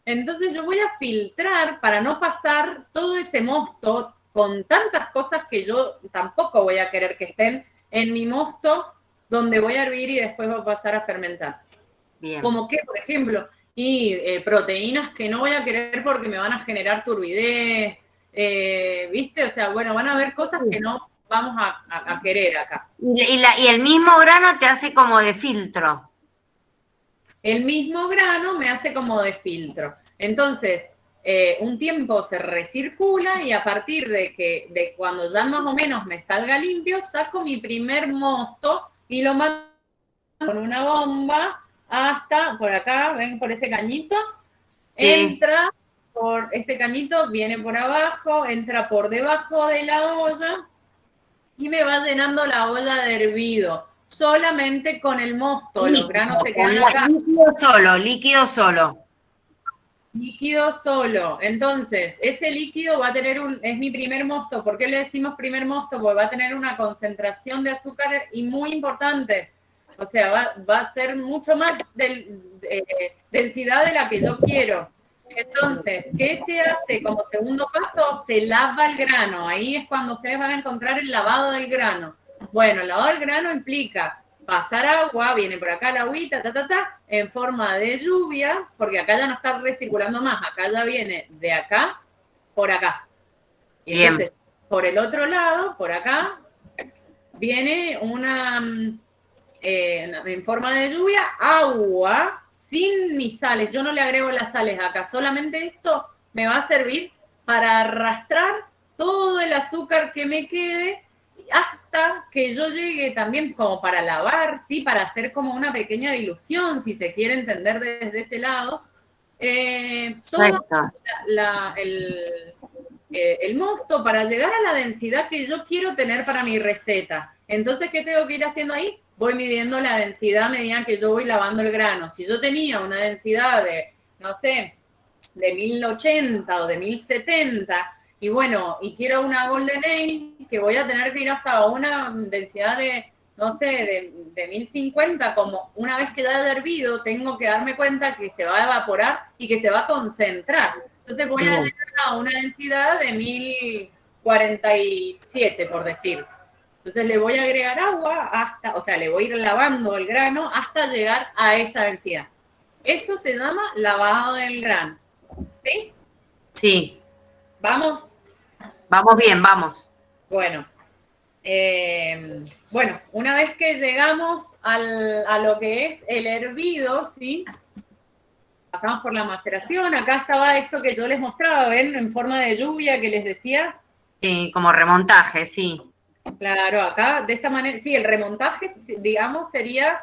Entonces yo voy a filtrar para no pasar todo ese mosto con tantas cosas que yo tampoco voy a querer que estén en mi mosto donde voy a hervir y después va a pasar a fermentar. Bien. Como que, por ejemplo, proteínas que no voy a querer porque me van a generar turbidez, ¿viste? O sea, bueno, van a haber cosas que no vamos a querer acá. Y el mismo grano te hace como de filtro. El mismo grano me hace como de filtro. Entonces, un tiempo se recircula y a partir de cuando ya más o menos me salga limpio, saco mi primer mosto y lo mando con una bomba hasta por acá, ven por ese cañito, sí. Entra por ese cañito, viene por abajo, entra por debajo de la olla y me va llenando la olla de hervido. Solamente con el mosto, líquido, los granos se quedan acá. Líquido solo. Líquido solo. Entonces, ese líquido va a tener es mi primer mosto. ¿Por qué le decimos primer mosto? Porque va a tener una concentración de azúcar y muy importante. O sea, va a ser mucho más densidad de la que yo quiero. Entonces, ¿qué se hace como segundo paso? Se lava el grano. Ahí es cuando ustedes van a encontrar el lavado del grano. Bueno, el lavado del grano implica pasar agua, viene por acá la agüita, en forma de lluvia, porque acá ya no está recirculando más, acá ya viene de acá, por acá. Y entonces, por el otro lado, por acá, viene en forma de lluvia, agua, sin ni sales. Yo no le agrego las sales acá, solamente esto me va a servir para arrastrar todo el azúcar que me quede hasta que yo llegue también como para lavar, ¿sí? Para hacer como una pequeña dilución, si se quiere entender desde ese lado. Todo el mosto para llegar a la densidad que yo quiero tener para mi receta. Entonces, ¿qué tengo que ir haciendo ahí? Voy midiendo la densidad a medida que yo voy lavando el grano. Si yo tenía una densidad de, no sé, de 1080 o de 1070, y bueno, y quiero una Golden Ale, que voy a tener que ir hasta una densidad de, no sé, de 1050, como una vez que ya haya hervido, tengo que darme cuenta que se va a evaporar y que se va a concentrar. Entonces voy a llegar a una densidad de 1047, por decir. Entonces le voy a agregar agua o sea, le voy a ir lavando el grano hasta llegar a esa densidad. Eso se llama lavado del grano. ¿Sí? Sí. ¿Vamos? Vamos bien, vamos. Bueno. Una vez que llegamos a lo que es el hervido, ¿sí? pasamos por la maceración. Acá estaba esto que yo les mostraba, ¿ven? En forma de lluvia que les decía. Sí, como remontaje, sí. Claro, acá de esta manera, sí, el remontaje, digamos, sería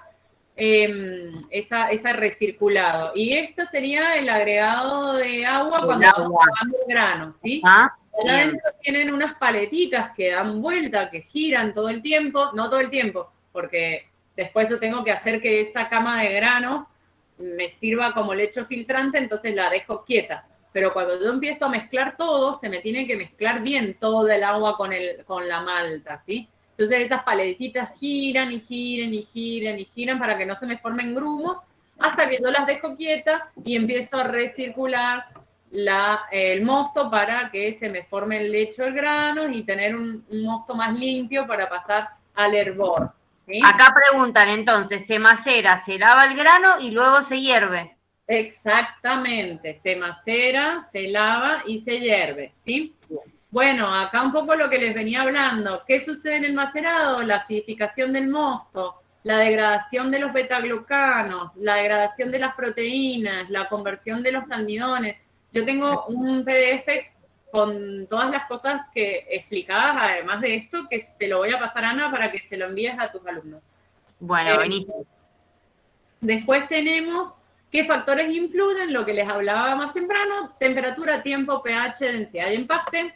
esa recirculado. Y esto sería el agregado de agua cuando vamos lavando el grano, ¿sí? Allá adentro tienen unas paletitas que dan vuelta, que giran todo el tiempo, no todo el tiempo, porque después yo tengo que hacer que esa cama de granos me sirva como lecho filtrante, entonces la dejo quieta. Pero cuando yo empiezo a mezclar todo, se me tiene que mezclar bien todo el agua con la malta, ¿sí? Entonces esas paletitas giran y giran y giran y giran para que no se me formen grumos, hasta que yo las dejo quietas y empiezo a recircular el mosto para que se me forme el lecho del grano y tener un mosto más limpio para pasar al hervor, ¿sí? Acá preguntan entonces, se macera, se lava el grano y luego se hierve. Exactamente, se macera, se lava y se hierve, ¿sí? Bueno, acá un poco lo que les venía hablando. ¿Qué sucede en el macerado? La acidificación del mosto, la degradación de los betaglucanos, la degradación de las proteínas, la conversión de los almidones. Yo tengo un PDF con todas las cosas que explicadas, además de esto, que te lo voy a pasar, Ana, para que se lo envíes a tus alumnos. Bueno, buenísimo. Después tenemos qué factores influyen, lo que les hablaba más temprano: temperatura, tiempo, pH, densidad de empaste,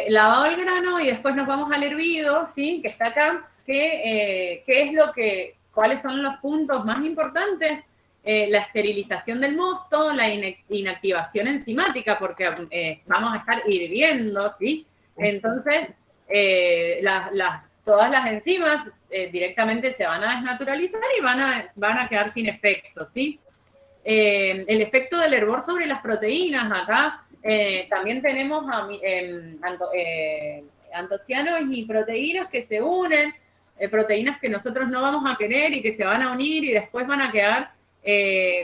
lavado el grano, y después nos vamos al hervido, ¿sí? Que está acá, qué es cuáles son los puntos más importantes. La esterilización del mosto, la inactivación enzimática, porque vamos a estar hirviendo, ¿sí? Entonces, todas las enzimas directamente se van a desnaturalizar y van a quedar sin efecto, ¿sí? El efecto del hervor sobre las proteínas, acá también tenemos antocianos y proteínas que se unen, proteínas que nosotros no vamos a querer y que se van a unir y después van a quedar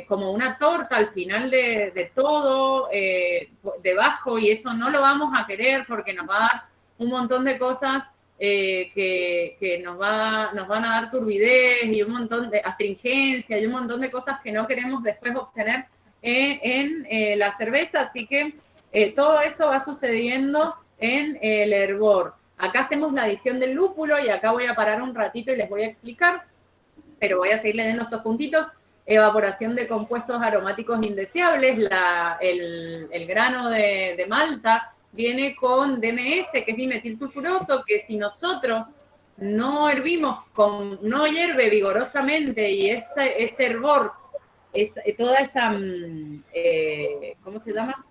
como una torta al final de todo, debajo, y eso no lo vamos a querer porque nos va a dar un montón de cosas que nos van a dar turbidez y un montón de astringencia y un montón de cosas que no queremos después obtener en la cerveza. Así que todo eso va sucediendo en el hervor. Acá hacemos la adición del lúpulo y acá voy a parar un ratito y les voy a explicar, pero voy a seguir leyendo estos puntitos. Evaporación de compuestos aromáticos indeseables, el grano de malta viene con DMS, que es dimetilsulfuroso, que si nosotros no hervimos, no hierve vigorosamente y ese hervor, toda esa, ¿cómo se llama?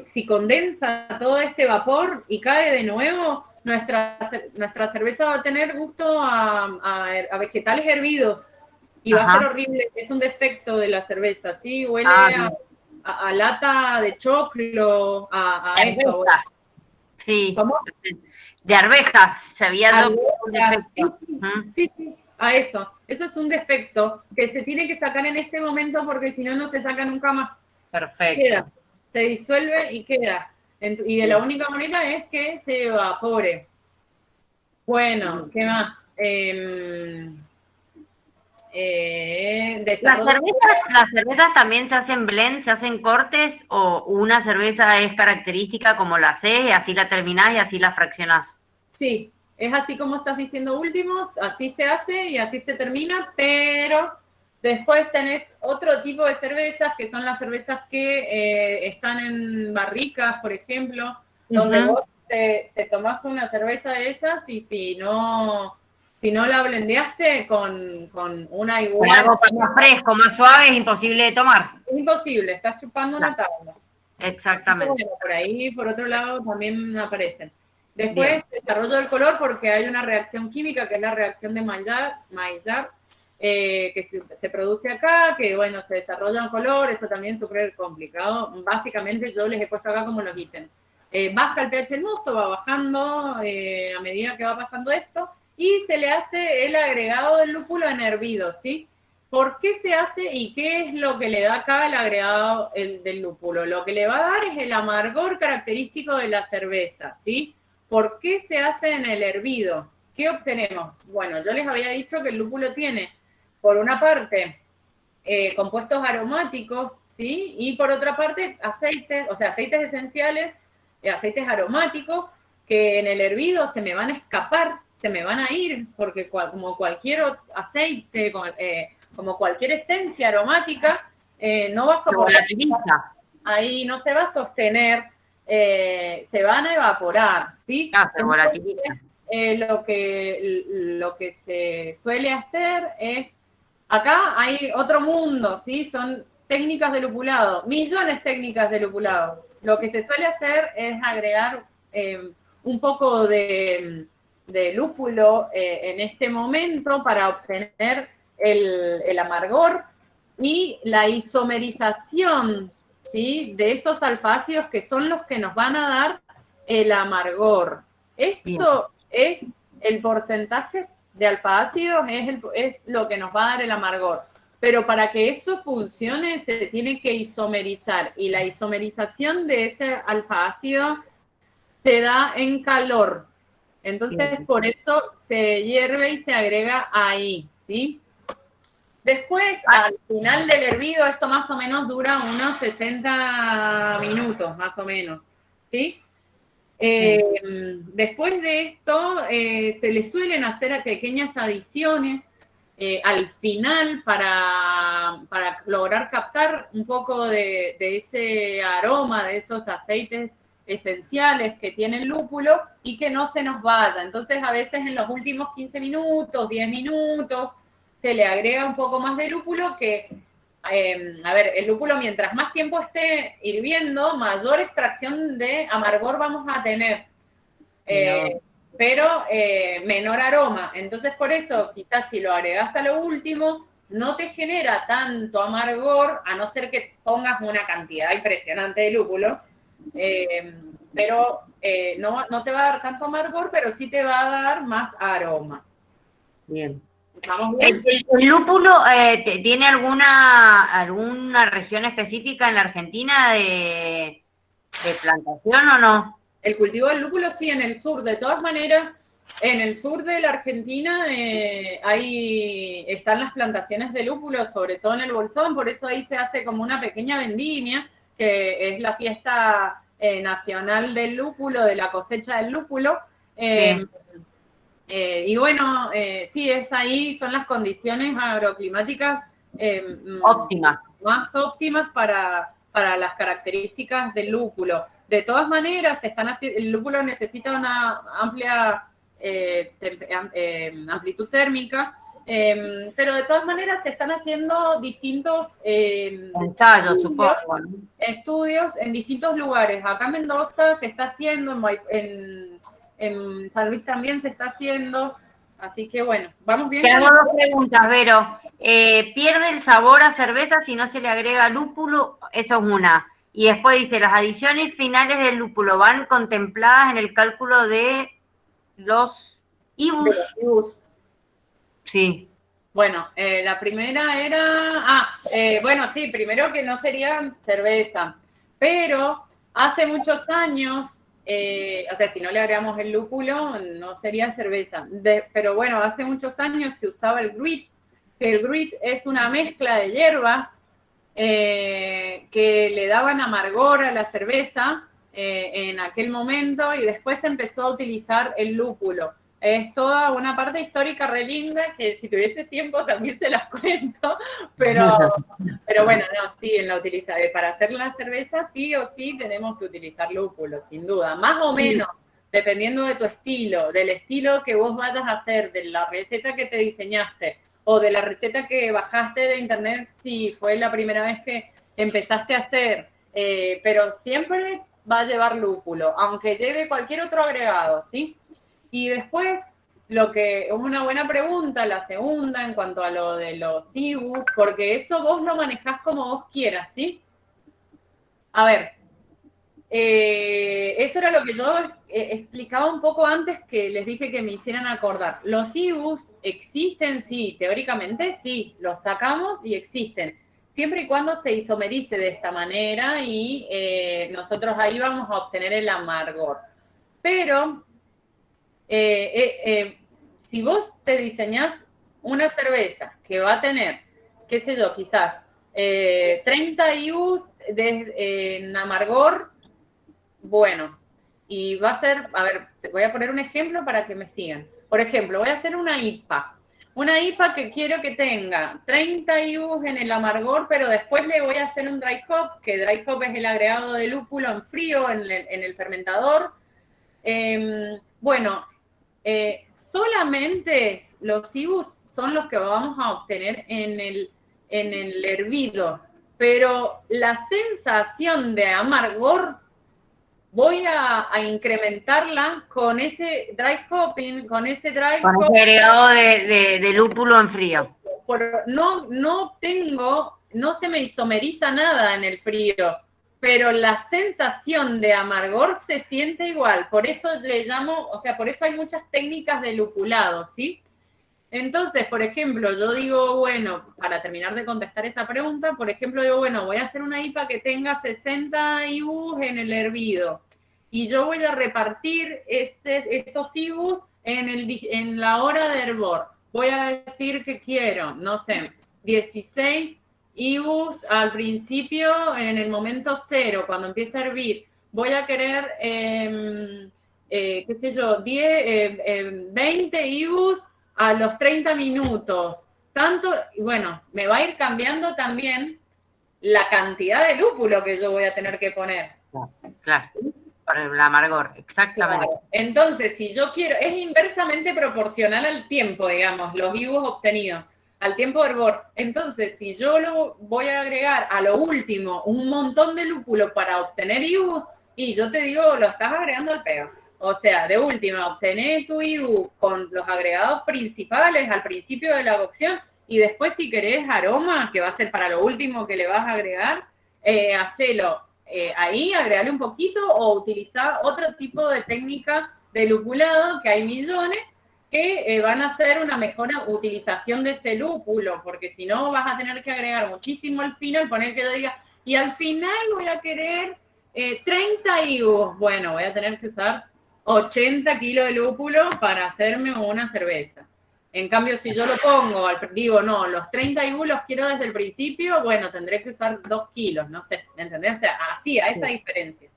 Si condensa todo este vapor y cae de nuevo, nuestra cerveza va a tener gusto a vegetales hervidos y va a ser horrible. Es un defecto de la cerveza, ¿sí? Huele a lata de choclo, a eso. Sí. ¿Cómo? De arvejas, se había dado un defecto. Sí, a eso. Eso es un defecto que se tiene que sacar en este momento porque si no, no se saca nunca más. Perfecto. Queda, se disuelve y queda. Y de la única manera es que se evapore. Bueno, ¿qué más? ¿Las cervezas también se hacen blend, se hacen cortes, o una cerveza es característica como la haces y así la terminás y así la fraccionás? Sí, es así como estás diciendo últimos, así se hace y así se termina, pero después tenés otro tipo de cervezas, que son las cervezas que están en barricas, por ejemplo, donde vos te tomás una cerveza de esas y si no la blendeaste con una igual... Con algo más fresco, más suave, es imposible de tomar. Es imposible, estás chupando una tabla. Exactamente. Bueno, por ahí, por otro lado, también aparecen. Después, desarrollo del color, porque hay una reacción química, que es la reacción de Maillard, que se produce acá, que bueno, se desarrolla un color, eso también es súper complicado. Básicamente yo les he puesto acá como los ítems. Baja el pH del mosto, va bajando a medida que va pasando esto, y se le hace el agregado del lúpulo en hervido, ¿sí? ¿Por qué se hace y qué es lo que le da acá el agregado del lúpulo? Lo que le va a dar es el amargor característico de la cerveza, ¿sí? ¿Por qué se hace en el hervido? ¿qué obtenemos? Bueno, yo les había dicho que el lúpulo tiene, por una parte, compuestos aromáticos, ¿sí? Y por otra parte, aceites, o sea, aceites esenciales, aceites aromáticos, que en el hervido se me van a escapar, se me van a ir, porque como cualquier aceite, como cualquier esencia aromática, no va a soportar, ahí no se va a sostener, se van a evaporar, ¿sí? Se volatiliza. Lo que se suele hacer es, acá hay otro mundo, ¿sí? Son técnicas de lupulado, millones de técnicas de lupulado. Lo que se suele hacer es agregar un poco de lúpulo en este momento para obtener el amargor y la isomerización, ¿sí? De esos alfaácidos que son los que nos van a dar el amargor. Esto es el porcentaje de alfaácidos, es lo que nos va a dar el amargor. Pero para que eso funcione se tiene que isomerizar y la isomerización de ese alfaácido se da en calor. Entonces, por eso se hierve y se agrega ahí, ¿sí? Después, al final del hervido, esto más o menos dura unos 60 minutos, más o menos, ¿sí? Después de esto, se le suelen hacer pequeñas adiciones al final para lograr captar un poco de ese aroma, de esos aceites esenciales que tiene el lúpulo y que no se nos vaya. Entonces, a veces en los últimos 15 minutos, 10 minutos, se le agrega un poco más de lúpulo que, a ver, el lúpulo mientras más tiempo esté hirviendo, mayor extracción de amargor vamos a tener, pero menor aroma. Entonces, por eso, quizás si lo agregas a lo último, no te genera tanto amargor, a no ser que pongas una cantidad impresionante de lúpulo, pero no te va a dar tanto amargor, pero sí te va a dar más aroma. Bien. ¿Estamos bien? ¿El lúpulo tiene alguna región específica en la Argentina de plantación o no? El cultivo del lúpulo sí, en el sur. De todas maneras, en el sur de la Argentina están las plantaciones de lúpulo, sobre todo en el Bolsón, por eso ahí se hace como una pequeña vendimia, que es la fiesta nacional del lúpulo, de la cosecha del lúpulo. Sí. Y bueno, sí, es ahí, son las condiciones agroclimáticas óptimas. Más óptimas para las características del lúpulo. De todas maneras, el lúpulo necesita una amplia amplitud térmica, pero de todas maneras se están haciendo distintos ensayos, supongo, ¿no? Estudios en distintos lugares. Acá en Mendoza se está haciendo, en San Luis también se está haciendo, así que bueno, vamos bien. Te hago dos preguntas, Vero. ¿Pierde el sabor a cerveza si no se le agrega lúpulo? Eso es una. Y después dice, las adiciones finales del lúpulo van contempladas en el cálculo de los IBUs. Sí. Bueno, la primera era, bueno, sí, primero que no sería cerveza, pero hace muchos años, o sea, si no le agregamos el lúpulo, no sería cerveza. Pero bueno, hace muchos años se usaba el gruit, que el gruit es una mezcla de hierbas que le daban amargor a la cerveza en aquel momento, y después se empezó a utilizar el lúpulo. Es toda una parte histórica re linda que si tuviese tiempo también se las cuento, pero bueno, no, sí, para hacer la cerveza sí o sí tenemos que utilizar lúpulo, sin duda, más o menos, dependiendo de tu estilo, del estilo que vos vayas a hacer, de la receta que te diseñaste, o de la receta que bajaste de internet si fue la primera vez que empezaste a hacer, pero siempre va a llevar lúpulo, aunque lleve cualquier otro agregado, ¿sí? Y después, una buena pregunta, la segunda, en cuanto a lo de los IBUs, porque eso vos lo manejás como vos quieras, ¿sí? A ver, eso era lo que yo explicaba un poco antes, que les dije que me hicieran acordar. Los IBUs existen, sí, teóricamente sí, los sacamos y existen, siempre y cuando se isomerice de esta manera y nosotros ahí vamos a obtener el amargor. Pero si vos te diseñás una cerveza que va a tener, qué sé yo, quizás 30 IBUs en amargor, bueno, y va a ser, a ver, te voy a poner un ejemplo para que me sigan. Por ejemplo, voy a hacer una IPA. Una IPA que quiero que tenga 30 IBUs en el amargor, pero después le voy a hacer un dry hop, que dry hop es el agregado de lúpulo en frío en el fermentador. Bueno, solamente los IBUs son los que vamos a obtener en el hervido, pero la sensación de amargor voy a incrementarla con ese dry hopping, con ese dry hop. Con ese agregado de lúpulo en frío. No se me isomeriza nada en el frío, pero la sensación de amargor se siente igual. Por eso le llamo, o sea, por eso hay muchas técnicas de lupulado, ¿sí? Entonces, por ejemplo, yo digo, bueno, para terminar de contestar esa pregunta, por ejemplo, digo, bueno, voy a hacer una IPA que tenga 60 IBUs en el hervido y yo voy a repartir esos IBUs en la hora de hervor. Voy a decir que quiero, no sé, 16 IBUs al principio en el momento cero, cuando empieza a hervir. Voy a querer, qué sé yo, 20 IBUs a los 30 minutos. Bueno, me va a ir cambiando también la cantidad de lúpulo que yo voy a tener que poner. Claro, por el amargor, exactamente. Claro. Entonces, si yo quiero, es inversamente proporcional al tiempo, digamos, los IBUs obtenidos, al tiempo de hervor. Entonces, si yo lo voy a agregar a lo último un montón de lúpulo para obtener IBUs, y yo te digo, lo estás agregando al peo. O sea, de última, obtener tu IBU con los agregados principales al principio de la cocción y después si querés aroma, que va a ser para lo último que le vas a agregar, hacelo ahí, agregarle un poquito o utilizar otro tipo de técnica de lupulado, que hay millones, que van a hacer una mejor utilización de ese lúpulo, porque si no vas a tener que agregar muchísimo al final, poner que yo diga, y al final voy a querer 30 IBUs. Bueno, voy a tener que usar 80 kilos de lúpulo para hacerme una cerveza. En cambio, si yo lo pongo, digo, no, los 30 IBU los quiero desde el principio, bueno, tendré que usar 2 kilos, no sé, ¿me entendés? O sea, así, a esa diferencia.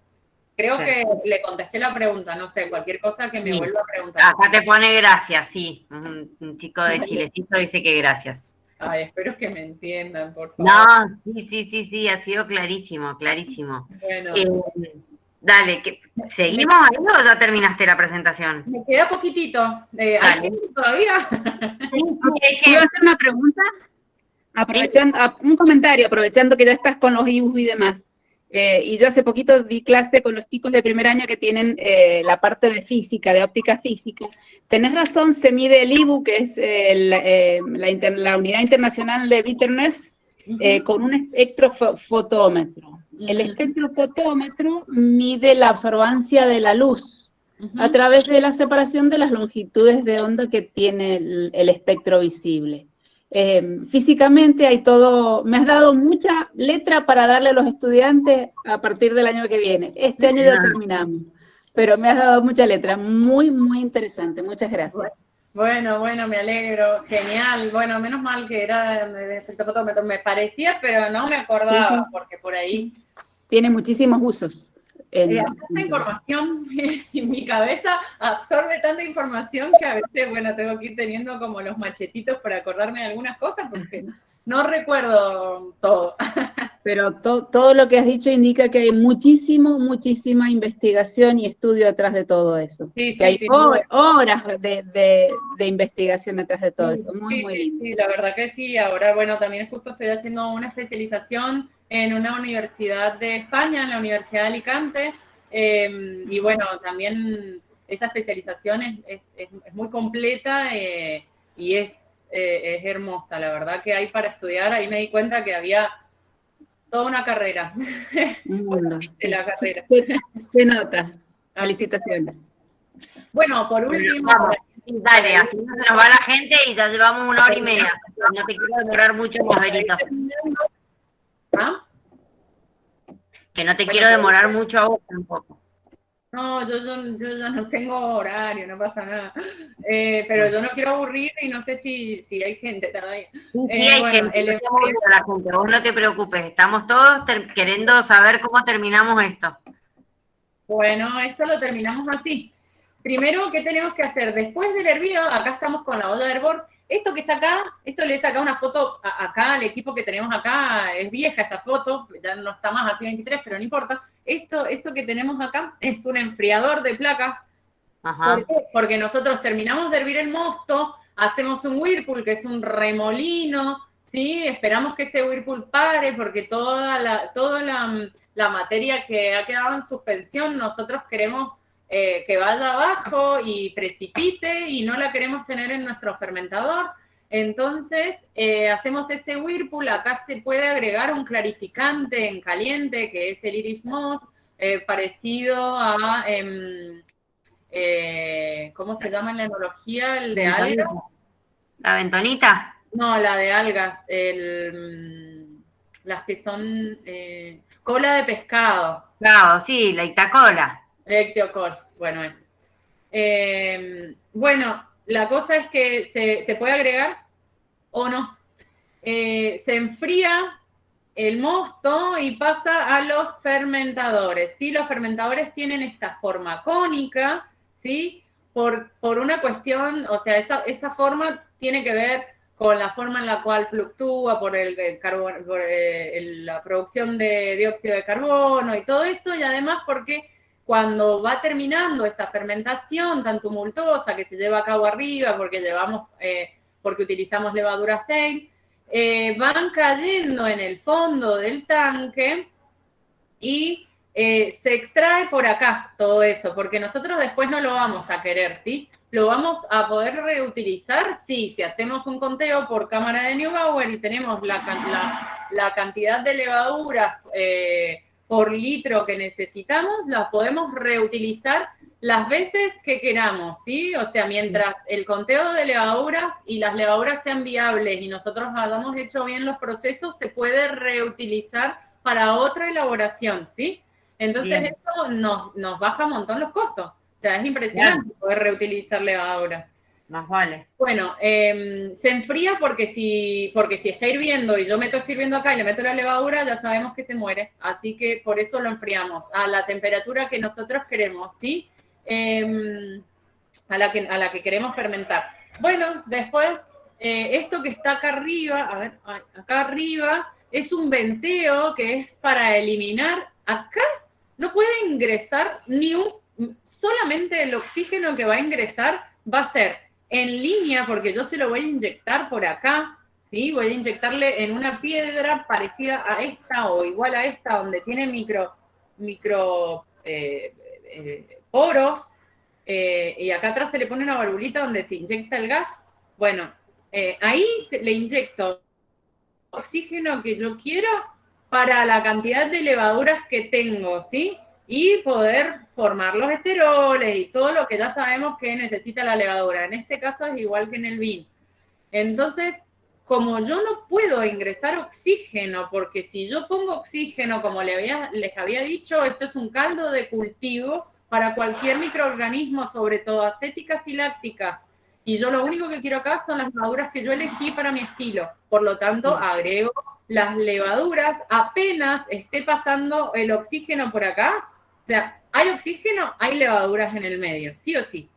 Creo que le contesté la pregunta, no sé, cualquier cosa que me vuelva a preguntar. Acá te pone gracias, sí. Un chico de Chilecito dice que gracias. Ay, espero que me entiendan, por favor. No, sí, ha sido clarísimo, clarísimo. Bueno. Dale, ¿seguimos ahí o ya terminaste la presentación? Me queda poquitito. ¿Hay gente todavía? ¿Puedo hacer una pregunta? Aprovechando, un comentario, aprovechando que ya estás con los IBUs y demás. Y yo hace poquito di clase con los chicos de primer año que tienen la parte de física, de óptica física. Tenés razón, se mide el IBU, que es la Unidad Internacional de Bitterness, con un espectrofotómetro. El espectrofotómetro mide la absorbancia de la luz a través de la separación de las longitudes de onda que tiene el espectro visible. Físicamente hay todo, me has dado mucha letra para darle a los estudiantes a partir del año que viene. Este año ya terminamos, pero me has dado mucha letra, muy, muy interesante. Muchas gracias. Bueno, me alegro, genial. Bueno, menos mal que era de espectrofotómetro, me parecía, pero no me acordaba, porque por ahí... Tiene muchísimos usos. Esta información en mi cabeza absorbe tanta información que a veces, bueno, tengo que ir teniendo como los machetitos para acordarme de algunas cosas porque no recuerdo todo. Pero todo lo que has dicho indica que hay muchísima investigación y estudio atrás de todo eso. Sí, que hay horas de investigación atrás de todo eso. Muy lindo. Sí, la verdad que sí. Ahora, bueno, también justo estoy haciendo una especialización en una universidad de España, en la Universidad de Alicante, y bueno, también esa especialización es muy completa y es hermosa, la verdad que hay para estudiar. Ahí me di cuenta que había toda una carrera. Un mundo. Sí, la carrera. Se nota. Felicitaciones. Bueno, por último... Dale, así no se nos va la gente y ya llevamos 1 hora y media. No te quiero demorar mucho, Berito. ¿Ah? Que no te quiero demorar mucho a vos tampoco. No, yo ya no tengo horario, no pasa nada. Pero yo no quiero aburrir y no sé si hay gente todavía. Sí, hay Bueno, gente, la gente, vos no te preocupes, estamos todos queriendo saber cómo terminamos esto. bueno, esto lo terminamos así. Primero, ¿qué tenemos que hacer? Después del hervido, acá estamos con la olla de hervor. Esto que está acá, esto le he sacado una foto acá al equipo que tenemos acá, es vieja esta foto, ya no está más así 23, pero no importa. Eso que tenemos acá es un enfriador de placas. Ajá. ¿Por qué? Porque nosotros terminamos de hervir el mosto, hacemos un whirlpool, que es un remolino, ¿sí? Esperamos que ese whirlpool pare, porque toda la materia que ha quedado en suspensión, nosotros queremos que vaya abajo y precipite, y no la queremos tener en nuestro fermentador. Entonces, hacemos ese whirlpool. Acá se puede agregar un clarificante en caliente, que es el Irish Moss, parecido a... ¿cómo se llama en la enología? ¿El de algas? ¿La bentonita? No, la de algas, las que son cola de pescado. Claro, sí, la Itacola. Ectiocol, bueno, es. Bueno, la cosa es que se puede agregar o no. Se enfría el mosto y pasa a los fermentadores, ¿sí? Los fermentadores tienen esta forma cónica, ¿sí? Por una cuestión, o sea, esa forma tiene que ver con la forma en la cual fluctúa por la producción de dióxido de carbono y todo eso, y además porque cuando va terminando esa fermentación tan tumultuosa que se lleva a cabo arriba, porque utilizamos levadura Sale, van cayendo en el fondo del tanque y se extrae por acá todo eso, porque nosotros después no lo vamos a querer, ¿sí? ¿Lo vamos a poder reutilizar? Sí, si hacemos un conteo por cámara de Neubauer y tenemos la cantidad de levaduras por litro que necesitamos, las podemos reutilizar las veces que queramos, ¿sí? O sea, mientras el conteo de levaduras y las levaduras sean viables y nosotros hayamos hecho bien los procesos, se puede reutilizar para otra elaboración, ¿sí? Entonces Bien. esto nos baja un montón los costos. O sea, es impresionante poder reutilizar levaduras. Más vale. Bueno, se enfría porque si está hirviendo y yo meto este hirviendo acá y le meto la levadura, ya sabemos que se muere. Así que por eso lo enfriamos a la temperatura que nosotros queremos, ¿sí? A la que queremos fermentar. Bueno, después, esto que está acá arriba, a ver, acá arriba, es un venteo que es para eliminar. Acá no puede ingresar solamente el oxígeno que va a ingresar va a ser en línea, porque yo se lo voy a inyectar por acá, ¿sí? Voy a inyectarle en una piedra parecida a esta o igual a esta, donde tiene micro poros, y acá atrás se le pone una valvulita donde se inyecta el gas. Bueno, ahí le inyecto oxígeno que yo quiero para la cantidad de levaduras que tengo, ¿sí? Y poder formar los esteroles y todo lo que ya sabemos que necesita la levadura. En este caso es igual que en el vino. Entonces, como yo no puedo ingresar oxígeno, porque si yo pongo oxígeno, como les había dicho, esto es un caldo de cultivo para cualquier microorganismo, sobre todo acéticas y lácticas. Y yo lo único que quiero acá son las levaduras que yo elegí para mi estilo. Por lo tanto, agrego las levaduras apenas esté pasando el oxígeno por acá. O sea, hay oxígeno, hay levaduras en el medio, sí o sí.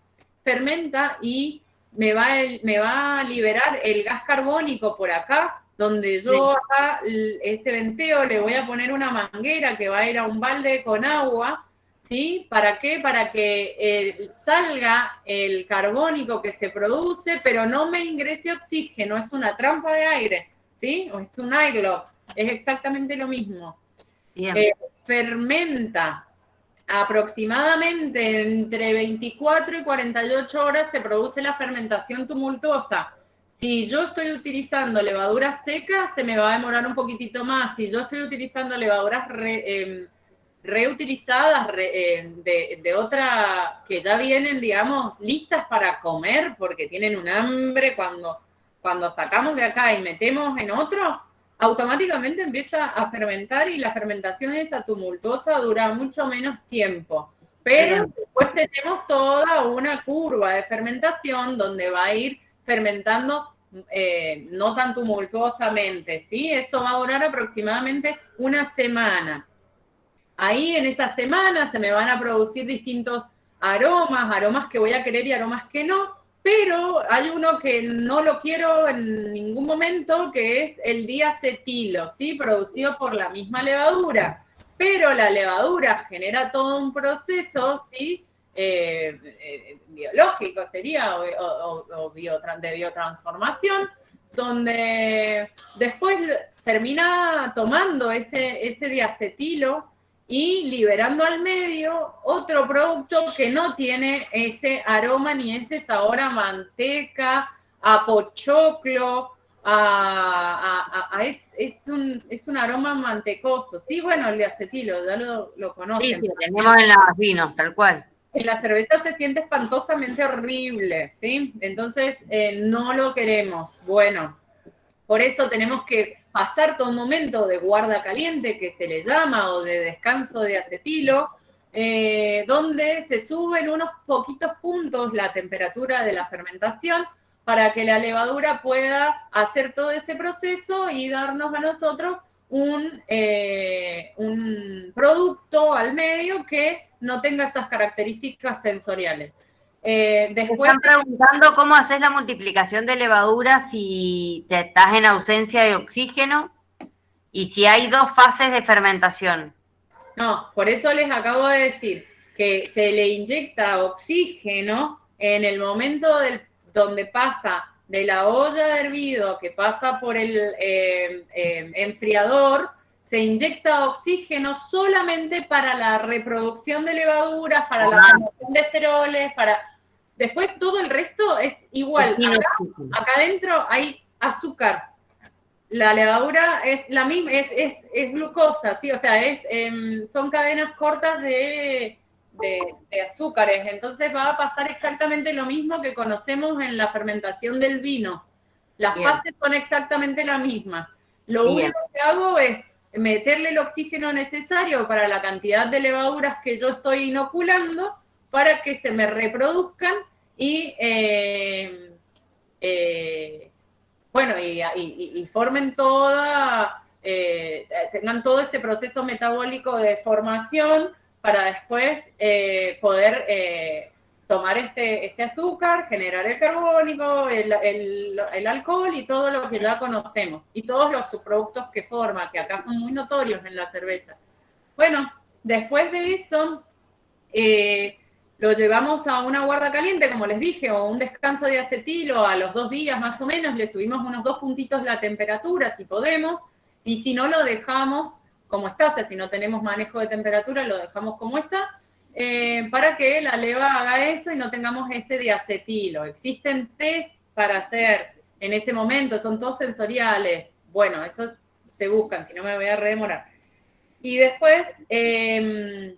Fermenta y me va a liberar el gas carbónico por acá, donde yo acá, ese venteo, le voy a poner una manguera que va a ir a un balde con agua, ¿sí? ¿Para qué? Para que salga el carbónico que se produce, pero no me ingrese oxígeno, es una trampa de aire, ¿sí? O es un airlock, es exactamente lo mismo. Fermenta. Aproximadamente entre 24 y 48 horas se produce la fermentación tumultuosa. Si yo estoy utilizando levaduras secas, se me va a demorar un poquitito más. Si yo estoy utilizando levaduras reutilizadas de otra, que ya vienen, digamos, listas para comer, porque tienen un hambre, cuando sacamos de acá y metemos en otro, automáticamente empieza a fermentar y la fermentación esa tumultuosa dura mucho menos tiempo. Pero después tenemos toda una curva de fermentación donde va a ir fermentando no tan tumultuosamente, ¿sí? Eso va a durar aproximadamente una semana. Ahí en esa semana se me van a producir distintos aromas que voy a querer y aromas que no, pero hay uno que no lo quiero en ningún momento, que es el diacetilo, ¿sí? Producido por la misma levadura. Pero la levadura genera todo un proceso, ¿sí? Biológico sería, de biotransformación, donde después termina tomando ese diacetilo y liberando al medio otro producto que no tiene ese aroma ni ese sabor a manteca, a pochoclo, es un aroma mantecoso. Sí, bueno, el diacetilo, ya lo conocen. Sí, tenemos en los vinos, tal cual. En la cerveza se siente espantosamente horrible, ¿sí? Entonces, no lo queremos. Bueno, por eso tenemos que pasar todo un momento de guarda caliente, que se le llama, o de descanso de acetilo, donde se suben unos poquitos puntos la temperatura de la fermentación para que la levadura pueda hacer todo ese proceso y darnos a nosotros un producto al medio que no tenga esas características sensoriales. Después están preguntando cómo haces la multiplicación de levadura si te estás en ausencia de oxígeno y si hay 2 fases de fermentación. No, por eso les acabo de decir que se le inyecta oxígeno en el momento donde pasa de la olla de hervido, que pasa por el enfriador, se inyecta oxígeno solamente para la reproducción de levaduras, para la formación de esteroles, después todo el resto es igual. Acá adentro hay azúcar. La levadura es la misma, es glucosa, sí, o sea, son cadenas cortas de azúcares. Entonces va a pasar exactamente lo mismo que conocemos en la fermentación del vino. Las fases son exactamente la misma. Lo único que hago es meterle el oxígeno necesario para la cantidad de levaduras que yo estoy inoculando para que se me reproduzcan y formen tengan todo ese proceso metabólico de formación para después poder tomar este azúcar, generar el carbónico, el alcohol y todo lo que ya conocemos, y todos los subproductos que forma, que acá son muy notorios en la cerveza. Bueno, después de eso, lo llevamos a una guarda caliente, como les dije, o un descanso de acetilo a los 2 días más o menos, le subimos unos 2 puntitos la temperatura si podemos, y si no lo dejamos como está, o sea, si no tenemos manejo de temperatura, lo dejamos como está, para que la leva haga eso y no tengamos ese diacetilo. Existen test para hacer en ese momento, son todos sensoriales. Bueno, eso se buscan, si no me voy a redemorar. Y después de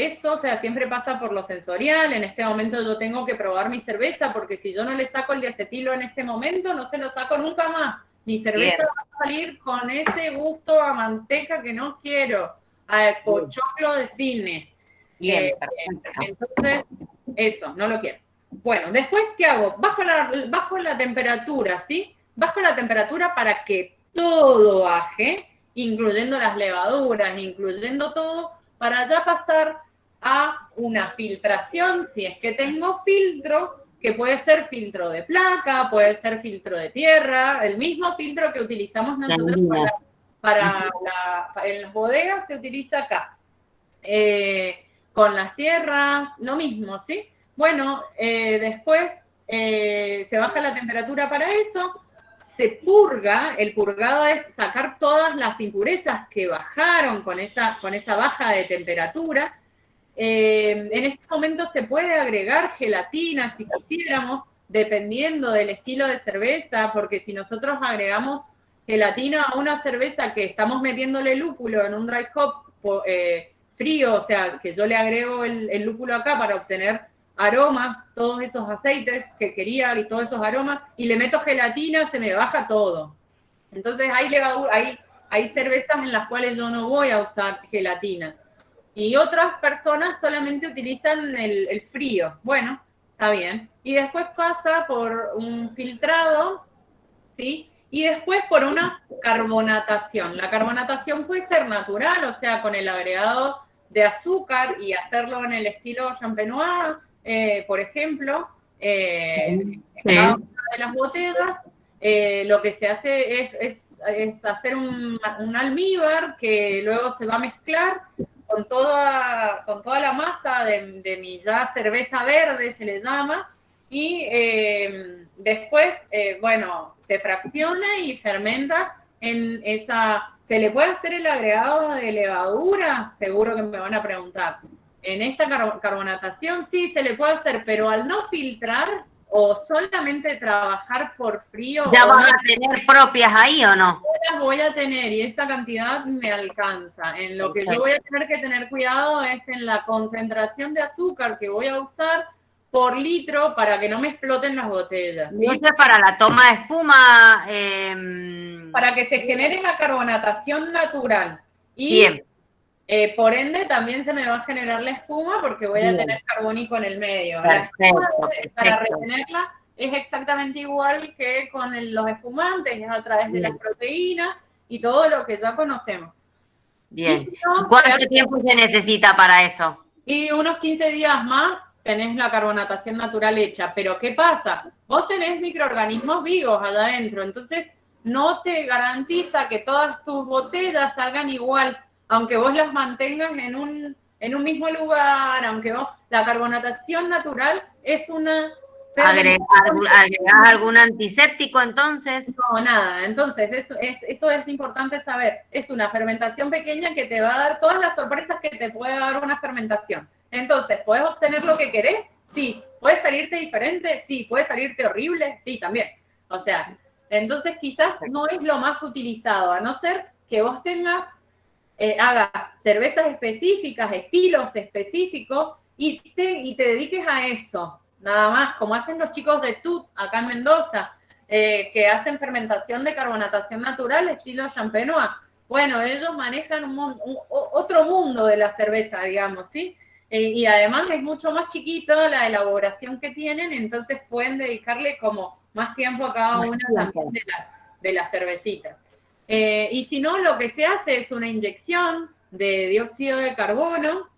eso, o sea, siempre pasa por lo sensorial. En este momento yo tengo que probar mi cerveza, porque si yo no le saco el diacetilo en este momento, no se lo saco nunca más. Mi cerveza va a salir con ese gusto a manteca que no quiero, a pochoclo de cine. Entonces, eso, no lo quiero. Bueno, después, ¿qué hago? Bajo la temperatura, ¿sí? Bajo la temperatura para que todo baje, incluyendo las levaduras, incluyendo todo, para ya pasar a una filtración, si es que tengo filtro, que puede ser filtro de placa, puede ser filtro de tierra, el mismo filtro que utilizamos nosotros en las bodegas se utiliza acá. Con las tierras, lo mismo, ¿sí? Bueno, después se baja la temperatura para eso, se purga, el purgado es sacar todas las impurezas que bajaron con esa baja de temperatura. En este momento se puede agregar gelatina si quisiéramos, dependiendo del estilo de cerveza, porque si nosotros agregamos gelatina a una cerveza que estamos metiéndole lúpulo en un dry hop frío, o sea, que yo le agrego el lúpulo acá para obtener aromas, todos esos aceites que quería y todos esos aromas, y le meto gelatina, se me baja todo. Entonces hay cervezas en las cuales yo no voy a usar gelatina. y otras personas solamente utilizan el frío. Bueno, está bien. Y después pasa por un filtrado, ¿sí? Y después por una carbonatación. La carbonatación puede ser natural, o sea, con el agregado de azúcar y hacerlo en el estilo champenois, por ejemplo, en cada una de las botellas. Lo que se hace es hacer un almíbar que luego se va a mezclar con toda la masa de mi ya cerveza verde, se le llama, y después, bueno, se fracciona y fermenta en esa... ¿Se le puede hacer el agregado de levadura? Seguro que me van a preguntar. En esta carbonatación sí se le puede hacer, pero al no filtrar o solamente trabajar por frío... ¿Ya vas a tener propias ahí o no? Las voy a tener y esa cantidad me alcanza. En lo que yo voy a tener que tener cuidado es en la concentración de azúcar que voy a usar por litro para que no me exploten las botellas. ¿sí? Y eso es para la toma de espuma. Para que se genere la carbonatación natural. Y Bien. Por ende también se me va a generar la espuma porque voy a tener carbónico en el medio. Perfecto, la espuma, perfecto. para retenerla es exactamente igual que con los espumantes, es a través de las proteínas y todo lo que ya conocemos. Bien. Si no, ¿Cuánto tiempo se necesita para eso? Y unos 15 días más tenés la carbonatación natural hecha. Pero ¿qué pasa? Vos tenés microorganismos vivos allá adentro, entonces no te garantiza que todas tus botellas salgan igual, aunque vos las mantengas en un mismo lugar, aunque vos... La carbonatación natural es una... ¿Agregás algún antiséptico entonces? No, nada. Entonces, eso es importante saber. Es una fermentación pequeña que te va a dar todas las sorpresas que te puede dar una fermentación. Entonces, ¿podés obtener lo que querés? Sí. ¿Puede salirte diferente? Sí. ¿Puede salirte horrible? Sí, también. O sea, entonces quizás no es lo más utilizado, a no ser que vos tengas, hagas cervezas específicas, estilos específicos y te dediques a eso. Nada más, como hacen los chicos de TUT acá en Mendoza, que hacen fermentación de carbonatación natural, estilo champenois. Bueno, ellos manejan otro mundo de la cerveza, digamos, ¿sí? Y además es mucho más chiquito la elaboración que tienen, entonces pueden dedicarle como más tiempo a cada una también de las cervecitas. Y si no, lo que se hace es una inyección de dióxido de carbono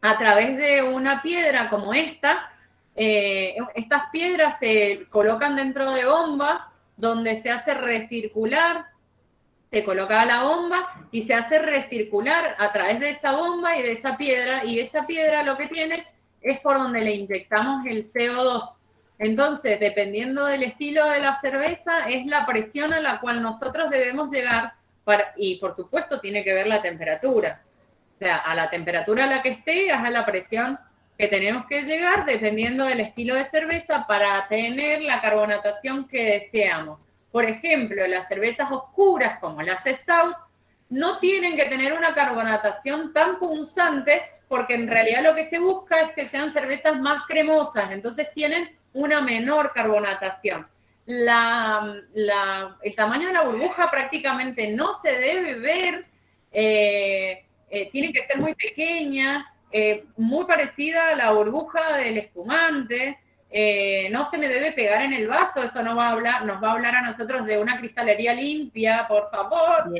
a través de una piedra como esta. Estas piedras se colocan dentro de bombas donde se hace recircular, se coloca la bomba y se hace recircular a través de esa bomba y de esa piedra, y esa piedra lo que tiene es por donde le inyectamos el CO2. Entonces, dependiendo del estilo de la cerveza, es la presión a la cual nosotros debemos llegar, y por supuesto tiene que ver la temperatura. O sea, a la temperatura a la que esté, es a la presión que tenemos que llegar dependiendo del estilo de cerveza para tener la carbonatación que deseamos. Por ejemplo, las cervezas oscuras como las Stout no tienen que tener una carbonatación tan punzante porque en realidad lo que se busca es que sean cervezas más cremosas, entonces tienen una menor carbonatación. El tamaño de la burbuja prácticamente no se debe ver, tiene que ser muy pequeña, muy parecida a la burbuja del espumante, no se me debe pegar en el vaso, eso nos va a hablar a nosotros de una cristalería limpia, por favor.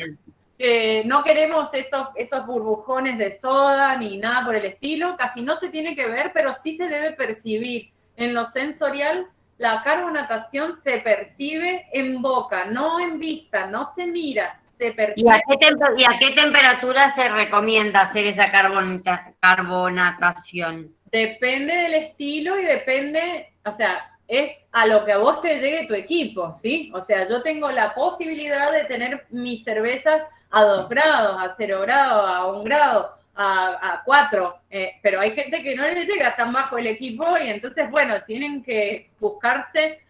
No queremos esos burbujones de soda ni nada por el estilo, casi no se tiene que ver, pero sí se debe percibir. En lo sensorial, la carbonatación se percibe en boca, no en vista, no se mira. ¿Y a qué temperatura se recomienda hacer esa carbonatación? Depende del estilo y depende, o sea, es a lo que a vos te llegue tu equipo, ¿sí? O sea, yo tengo la posibilidad de tener mis cervezas a 2 grados, a 0 grados, a 1 grado, a 4, pero hay gente que no les llega tan bajo el equipo y entonces, bueno, tienen que buscarse.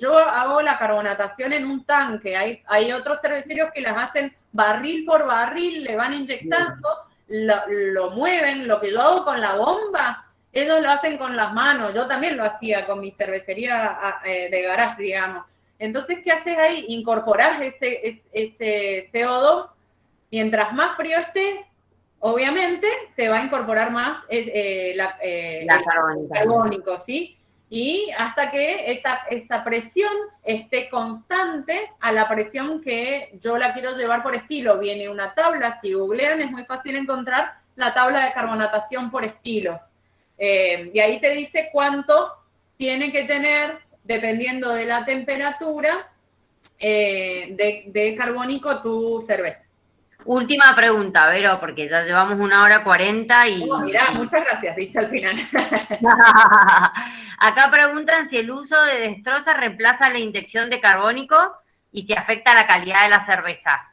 Yo hago la carbonatación en un tanque, hay otros cerveceros que las hacen barril por barril, le van inyectando, lo mueven. Lo que yo hago con la bomba, ellos lo hacen con las manos, yo también lo hacía con mi cervecería de garage, digamos. Entonces, ¿qué haces ahí? Incorporás ese CO2, mientras más frío esté, obviamente se va a incorporar más el carbónico, ¿sí? Y hasta que esa presión esté constante a la presión que yo la quiero llevar por estilo. Viene una tabla, si googlean es muy fácil encontrar la tabla de carbonatación por estilos. Y ahí te dice cuánto tiene que tener, dependiendo de la temperatura, de carbónico tu cerveza. Última pregunta, Vero, porque ya llevamos 1:40 y... Oh, mirá, muchas gracias, dice al final. Acá preguntan si el uso de destroza reemplaza la inyección de carbónico y si afecta a la calidad de la cerveza.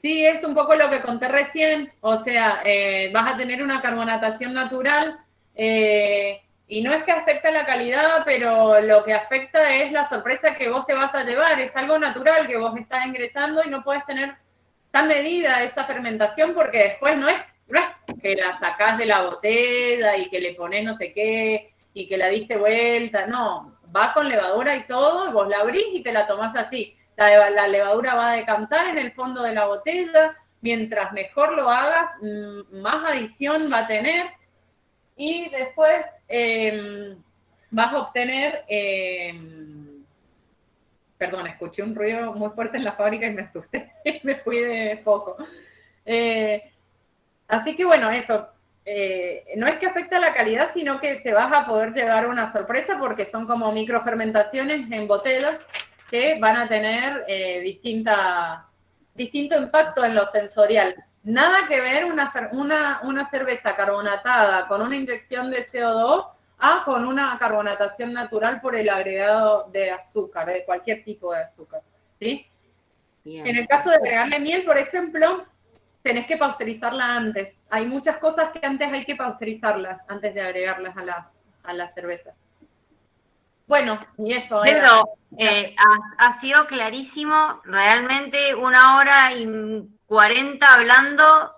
Sí, es un poco lo que conté recién, o sea, vas a tener una carbonatación natural y no es que afecte la calidad, pero lo que afecta es la sorpresa que vos te vas a llevar, es algo natural que vos estás ingresando y no puedes tener tan medida esa fermentación porque después no es que la sacás de la botella y que le pones no sé qué y que la diste vuelta, no, va con levadura y todo, vos la abrís y te la tomás así. La levadura va a decantar en el fondo de la botella, mientras mejor lo hagas, más adición va a tener y después vas a obtener... Perdón, escuché un ruido muy fuerte en la fábrica y me asusté, me fui de foco. Así que bueno, eso, no es que afecte a la calidad, sino que te vas a poder llevar una sorpresa porque son como microfermentaciones en botellas que van a tener distinto impacto en lo sensorial. Nada que ver una cerveza carbonatada con una inyección de CO2 con una carbonatación natural por el agregado de azúcar, de cualquier tipo de azúcar, ¿sí? Bien. En el caso de agregarle miel, por ejemplo, tenés que pasteurizarla antes. Hay muchas cosas que antes hay que pasteurizarlas, antes de agregarlas a las cervezas. Bueno, y eso Pero ha sido clarísimo, realmente 1:40 hablando,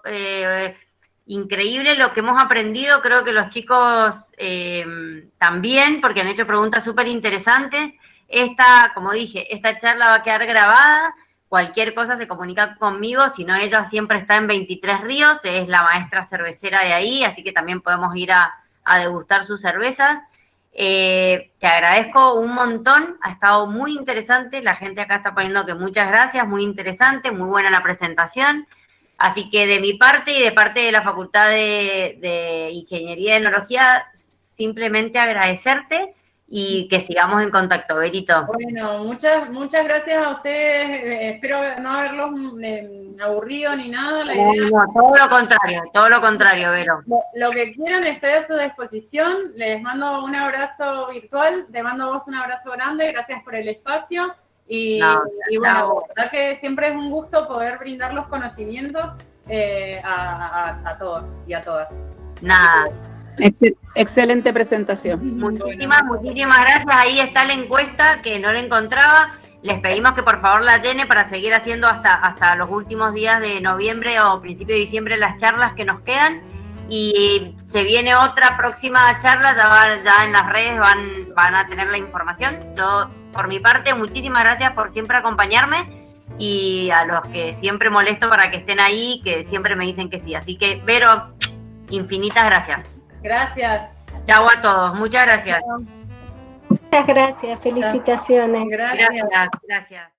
increíble lo que hemos aprendido, creo que los chicos también, porque han hecho preguntas súper interesantes. Como dije, esta charla va a quedar grabada, cualquier cosa se comunica conmigo, si no ella siempre está en 23 Ríos, es la maestra cervecera de ahí, así que también podemos ir a degustar sus cervezas. Te agradezco un montón, ha estado muy interesante, la gente acá está poniendo que muchas gracias, muy interesante, muy buena la presentación. Así que de mi parte y de parte de la Facultad de Ingeniería y Tecnología, simplemente agradecerte y que sigamos en contacto, Berito. Bueno, muchas gracias a ustedes, espero no haberlos aburrido ni nada. La idea todo lo contrario, Vero. Lo que quieran estoy a su disposición, les mando un abrazo virtual, te mando a vos un abrazo grande, gracias por el espacio. Y bueno, la verdad que siempre es un gusto poder brindar los conocimientos a todos y a todas. Nada. Excelente presentación. Muchísimas gracias. Ahí está la encuesta que no la encontraba. Les pedimos que por favor la llene para seguir haciendo hasta los últimos días de noviembre o principio de diciembre las charlas que nos quedan. Y se viene otra próxima charla, ya en las redes van a tener la información. Yo, por mi parte, muchísimas gracias por siempre acompañarme y a los que siempre molesto para que estén ahí, que siempre me dicen que sí. Así que, Vero, infinitas gracias. Gracias. Chau a todos, muchas gracias. Muchas gracias, felicitaciones. Gracias. Gracias.